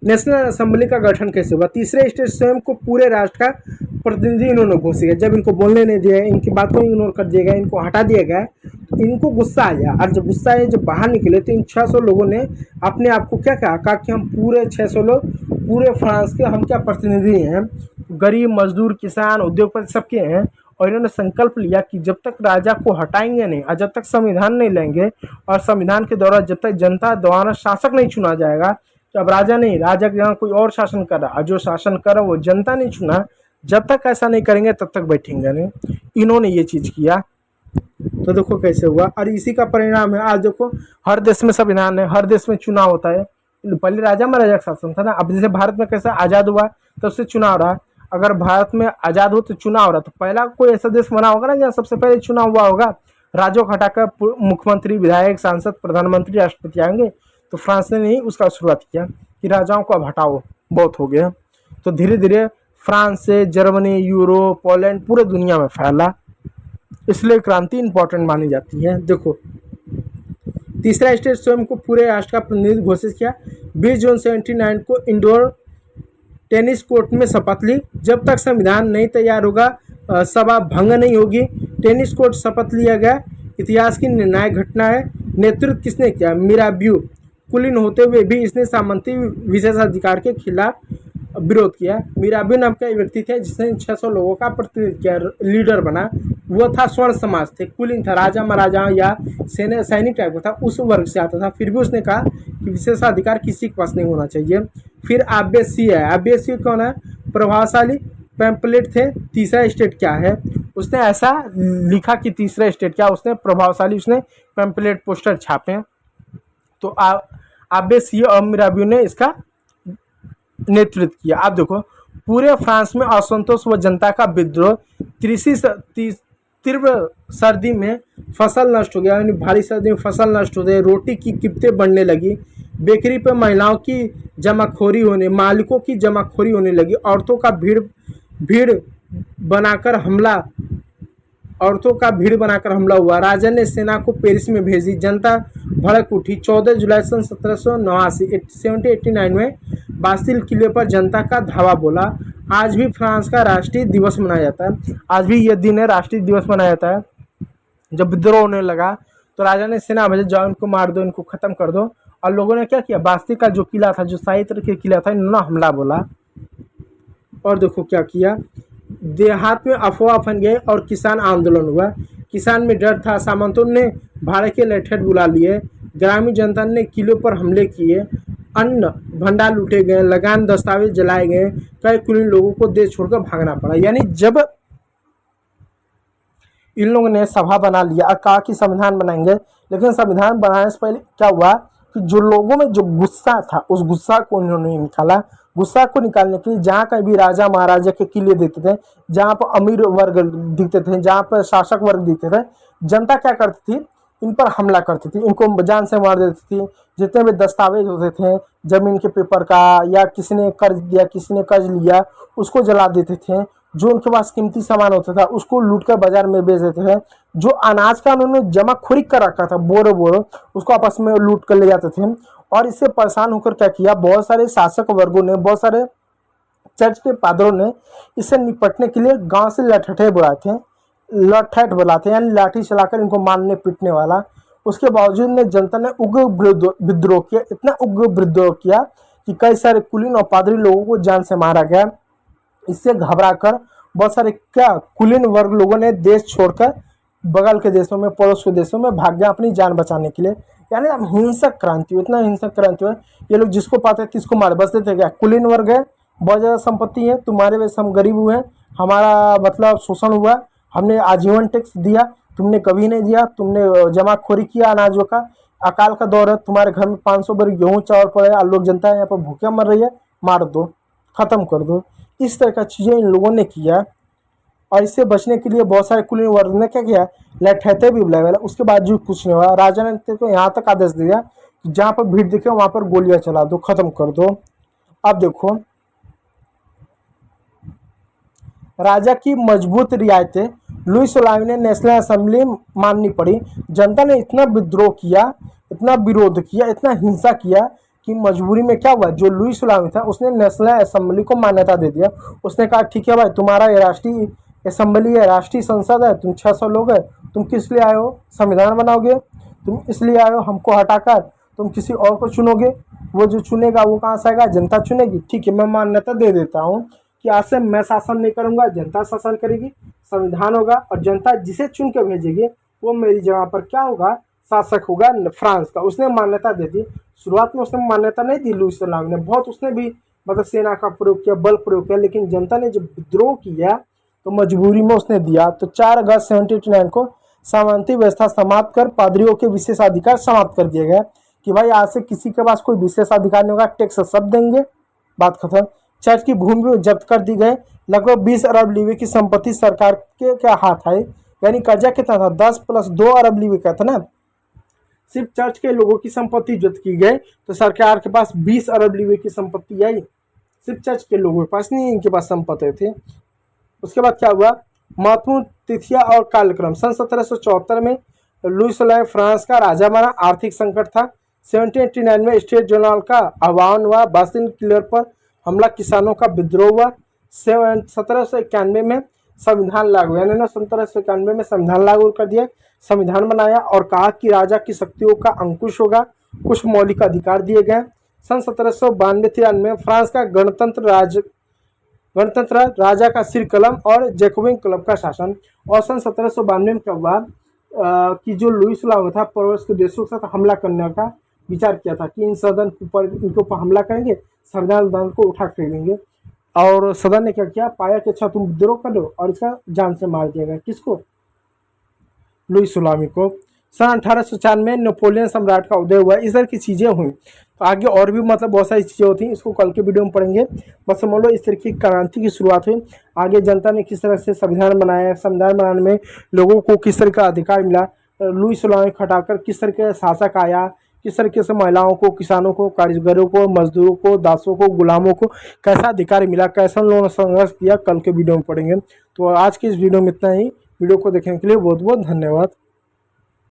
नेशनल असेंबली का गठन कैसे हुआ। तीसरे स्टेट स्वयं को पूरे राष्ट्र का प्रतिनिधि इन्होंने घोषित किया। जब इनको बोलने नहीं दिया, इनकी बात को इग्नोर कर दिया गया, इनको हटा दिया गया, तो इनको गुस्सा आया, और जब गुस्सा आया जब बाहर निकले तो इन 600 लोगों ने अपने आप को क्या कहा कि हम पूरे 600 लोग पूरे फ्रांस के हम क्या प्रतिनिधि हैं, गरीब मजदूर किसान उद्योगपति सबके हैं। और इन्होंने संकल्प लिया कि जब तक राजा को हटाएंगे नहीं और जब तक संविधान नहीं लेंगे और संविधान के द्वारा जब तक जनता द्वारा शासक नहीं चुना जाएगा, तो अब राजा नहीं, राजा के यहाँ कोई और शासन कर रहा, और जो शासन कर रहा वो जनता नहीं चुना, जब तक ऐसा नहीं करेंगे तब तक बैठेंगे नहीं। इन्होंने ये चीज़ किया तो देखो कैसे हुआ, और इसी का परिणाम है आज देखो हर देश में संविधान है, हर देश में चुनाव होता है। पहले राजा महाराजा का शासन था ना, अब जैसे भारत में कैसा आज़ाद हुआ तब से चुनाव रहा। अगर भारत में आज़ाद हो तो चुनाव रहा, तो पहला कोई ऐसा देश बना होगा ना जहाँ सबसे पहले चुनाव हुआ होगा। राज्यों को हटाकर मुख्यमंत्री विधायक सांसद प्रधानमंत्री राष्ट्रपति आएंगे, तो फ्रांस ने नहीं उसका शुरुआत किया कि राजाओं को अब हटाओ, बहुत हो गया। तो धीरे धीरे फ्रांस से जर्मनी, यूरोप, पोलैंड पूरे दुनिया में फैला, इसलिए क्रांति इंपॉर्टेंट मानी जाती है। देखो तीसरा स्टेट स्वयं को पूरे राष्ट्र का प्रतिनिधि घोषित किया। 20 जून 79 को इंडोर टेनिस कोर्ट में शपथ ली। जब तक संविधान नहीं तैयार होगा सभा भंग नहीं होगी। टेनिस कोर्ट शपथ लिया गया। इतिहास की निर्णायक घटना है। नेतृत्व किसने किया, मिराबियो। कुलीन होते हुए भी इसने सामंती विशेषाधिकार के खिलाफ विरोध किया। मिराबियो नाम का एक व्यक्ति थे जिसने 600 लोगों का प्रतिनिधित्व किया, लीडर बना। वो था स्वर्ण समाज थे, कुलीन था, राजा महाराजा या सैनिक टाइप का था, उस वर्ग से आता था। फिर भी उसने कहा कि विशेषाधिकार किसी के पास नहीं होना चाहिए। फिर आब्बेसी है। आब्बेसी कौन है, प्रभावशाली पैम्पलेट थे। तीसरा स्टेट क्या है, उसने ऐसा लिखा कि तीसरा स्टेट क्या, उसने प्रभावशाली उसने पैम्पलेट पोस्टर छापे। तो आब्बेसी और मिराबियो ने इसका नेतृत्व किया। आप देखो पूरे फ्रांस में असंतोष व जनता का विद्रोह। तीव्र सर्दी में फसल नष्ट हो गया, यानी भारी सर्दी में फसल नष्ट हो गई, रोटी की कीमतें बढ़ने लगी, बेकरी पर महिलाओं की जमाखोरी होने, मालिकों की जमाखोरी होने लगी, औरतों का भीड़ बनाकर हमला हुआ। राजा ने सेना को पेरिस में भेजी, जनता भड़क उठी। 14 जुलाई सन 1789 में बास्तिल किले पर जनता का धावा बोला। आज भी फ्रांस का राष्ट्रीय दिवस मनाया जाता है। आज भी यह दिन है, राष्ट्रीय दिवस मनाया जाता है। जब विद्रोह होने लगा तो राजा ने सेना भेजा, जाओ इनको मार दो, इनको खत्म कर दो। और लोगों ने क्या किया, बास्तिल का जो किला था, जो शाही तरह के किला था, इन्होंने हमला बोला। और देखो क्या किया, देहात में अफवाह फैल गए और किसान आंदोलन हुआ। किसान में डर था, सामंतों ने भाड़े के लेठेट बुला लिए। ग्रामीण जनता ने किलों पर हमले किए, अन्न भंडार लूटे गए, लगान दस्तावेज जलाए गए, कई कुलीन लोगों को देश छोड़कर भागना पड़ा। यानी जब इन लोगों ने सभा बना लिया और कहा कि संविधान बनाएंगे, लेकिन संविधान बनाने से पहले क्या हुआ कि जो लोगों में जो गुस्सा था उस गुस्सा को उन्होंने निकाला। गुस्सा को निकालने के लिए जहाँ कहीं भी राजा महाराजा के किले दिखते थे, जहाँ पर अमीर वर्ग दिखते थे, जहाँ पर शासक वर्ग दिखते थे, जनता क्या करती थी, इन पर हमला करती थी, इनको जान से मार देती थी। जितने भी दस्तावेज होते थे जमीन के पेपर का, या किसी ने कर्ज दिया, किसी ने कर्ज लिया, उसको जला देते थे। जो उनके पास कीमती सामान होता था उसको लूट कर बाजार में बेच देते थे। जो अनाज का उन्होंने जमाखोरी कर रखा था बोरो बोरो, उसको आपस में लूट कर ले जाते थे। और इससे परेशान होकर क्या किया, बहुत सारे शासक वर्गों ने, बहुत सारे चर्च के पादरों ने इससे निपटने के लिए गांव से लठठे बुलाए थे, लठठ बुलाते यानी लाठी चलाकर इनको मारने पीटने वाला। उसके बावजूद में जनता ने उग्र विद्रोह किया, इतना उग्र विद्रोह किया कि कई सारे कुलीन और पादरी लोगों को जान से मारा गया। इससे घबराकर बहुत सारे क्या कुलीन वर्ग लोगों ने देश छोड़कर बगल के देशों में, पड़ोस के देशों में भाग गया अपनी जान बचाने के लिए। यानी अब हिंसक क्रांति, इतना हिंसक क्रांति हुआ, ये लोग जिसको पाते किसको मार बसते थे। क्या कुलीन वर्ग है, बहुत ज़्यादा संपत्ति है, तुम्हारे वजह से हम गरीब हुए, हमारा मतलब शोषण हुआ, हमने आजीवन टैक्स दिया, तुमने कभी नहीं दिया, तुमने जमाखोरी किया अनाजों का, अकाल का दौर है, तुम्हारे घर में 500 बोरी गेहूँ चावल पड़े, लोग जनता यहाँ पर भूखे मर रही है, मार दो, खत्म कर दो। इस तरह का चीज़ें इन लोगों ने किया। और इससे बचने के लिए बहुत सारे कुलीन वर्ग ने क्या किया, लठैते भी बुलाए वाला। उसके बाद जो कुछ नहीं हुआ, राजा ने तो यहाँ तक आदेश दिया कि जहाँ पर भीड़ दिखे वहाँ पर गोलियां चला दो, खत्म कर दो। अब देखो, राजा की मजबूत रियायतें लुई सलामी ने नेशनल असेंबली माननी पड़ी। जनता ने इतना विद्रोह किया, इतना विरोध किया, इतना हिंसा किया कि मजबूरी में क्या हुआ, जो लुई सलामी था उसने नेशनल असेंबली को मान्यता दे दिया। उसने कहा ठीक है भाई, तुम्हारा ये राष्ट्रीय असेंबली है, राष्ट्रीय संसद है, तुम 600 लोग है, तुम किस लिए आए हो, संविधान बनाओगे, तुम इसलिए आए हो हमको हटाकर तुम किसी और को चुनोगे, वो जो चुनेगा वो कहाँ से आएगा, जनता चुनेगी। ठीक है, मैं मान्यता दे देता हूँ कि आज से मैं शासन नहीं करूँगा, जनता शासन करेगी, संविधान होगा, और जनता जिसे चुन के भेजेगी वो मेरी जगह पर क्या होगा, शासक होगा फ्रांस का। उसने मान्यता दे दी। शुरुआत में उसने मान्यता नहीं दी लुई सलामी ने, बहुत उसने भी मतलब सेना का प्रयोग किया, बल प्रयोग किया, लेकिन जनता ने जब विद्रोह किया तो मजबूरी में उसने दिया। तो 4 अगस्त 1789 को सामंती व्यवस्था समाप्त कर पादरियों के विशेषाधिकार समाप्त कर दिए गए कि भाई आज से किसी के पास कोई विशेषाधिकार नहीं होगा, टैक्स सब देंगे, बात खत्म। चर्च की भूमि भी जब्त कर दी गई। लगभग 20 अरब लीवे की संपत्ति सरकार के क्या हाथ आई, यानी कर्जा कितना था, 10 + 2 अरब लीवे का था ना। सिर्फ चर्च के लोगों की संपत्ति जब्त की गई तो सरकार के पास 20 अरब लीवे की संपत्ति आई। सिर्फ चर्च के लोगों के पास नहीं, इनके पास संपत्ति थी। उसके बाद क्या हुआ, महत्वपूर्ण तिथियां और कार्यक्रम। सन 1774 में लुई सलामी फ्रांस का राजा बना। आर्थिक संकट था। 1789 में स्टेट जनरल का आह्वान हुआ। बास्टिन किलर पर हमला, किसानों का विद्रोह हुआ। 1791 में संविधान लागू, यानी 1791 में संविधान लागू कर दिया, संविधान बनाया और कहा कि राजा की शक्तियों का अंकुश होगा, कुछ मौलिक अधिकार दिए गए। सन 1792-93 में फ्रांस का गणतंत्र राजा का सिर कलम और जैकोबिन क्लब का शासन। और सन 1792 में क्या हुआ कि जो लुई सलामी था पड़ोस के देशों के साथ हमला करने का विचार किया था कि इन सदन इनके ऊपर हमला करेंगे, संविधान को उठा खरीदेंगे। और सदन ने क्या किया, पाया कि अच्छा तुम विद्रोह कर दो, और इसका जान से मार दिया गया। किसको, लुई सलामी को। सन 1804 में नेपोलियन सम्राट का उदय हुआ। इस तरह की चीज़ें हुई। तो आगे और भी मतलब बहुत सारी चीज़ें होती हैं, इसको कल के वीडियो में पढ़ेंगे। बस समझ लो इस तरह की क्रांति की शुरुआत हुई। आगे जनता ने किस तरह से संविधान बनाया, संविधान बनाने में लोगों को किस तरह का अधिकार मिला, लुई सलामी हटाकर किस तरह का शासक आया, किस तरीके से महिलाओं को, किसानों को, कारीगरों को, मजदूरों को, दासों को, गुलामों को कैसा अधिकार मिला, कैसा उन्होंने संघर्ष किया, कल के वीडियो में पढ़ेंगे। तो आज की इस वीडियो में इतना ही। वीडियो को देखने के लिए बहुत बहुत धन्यवाद।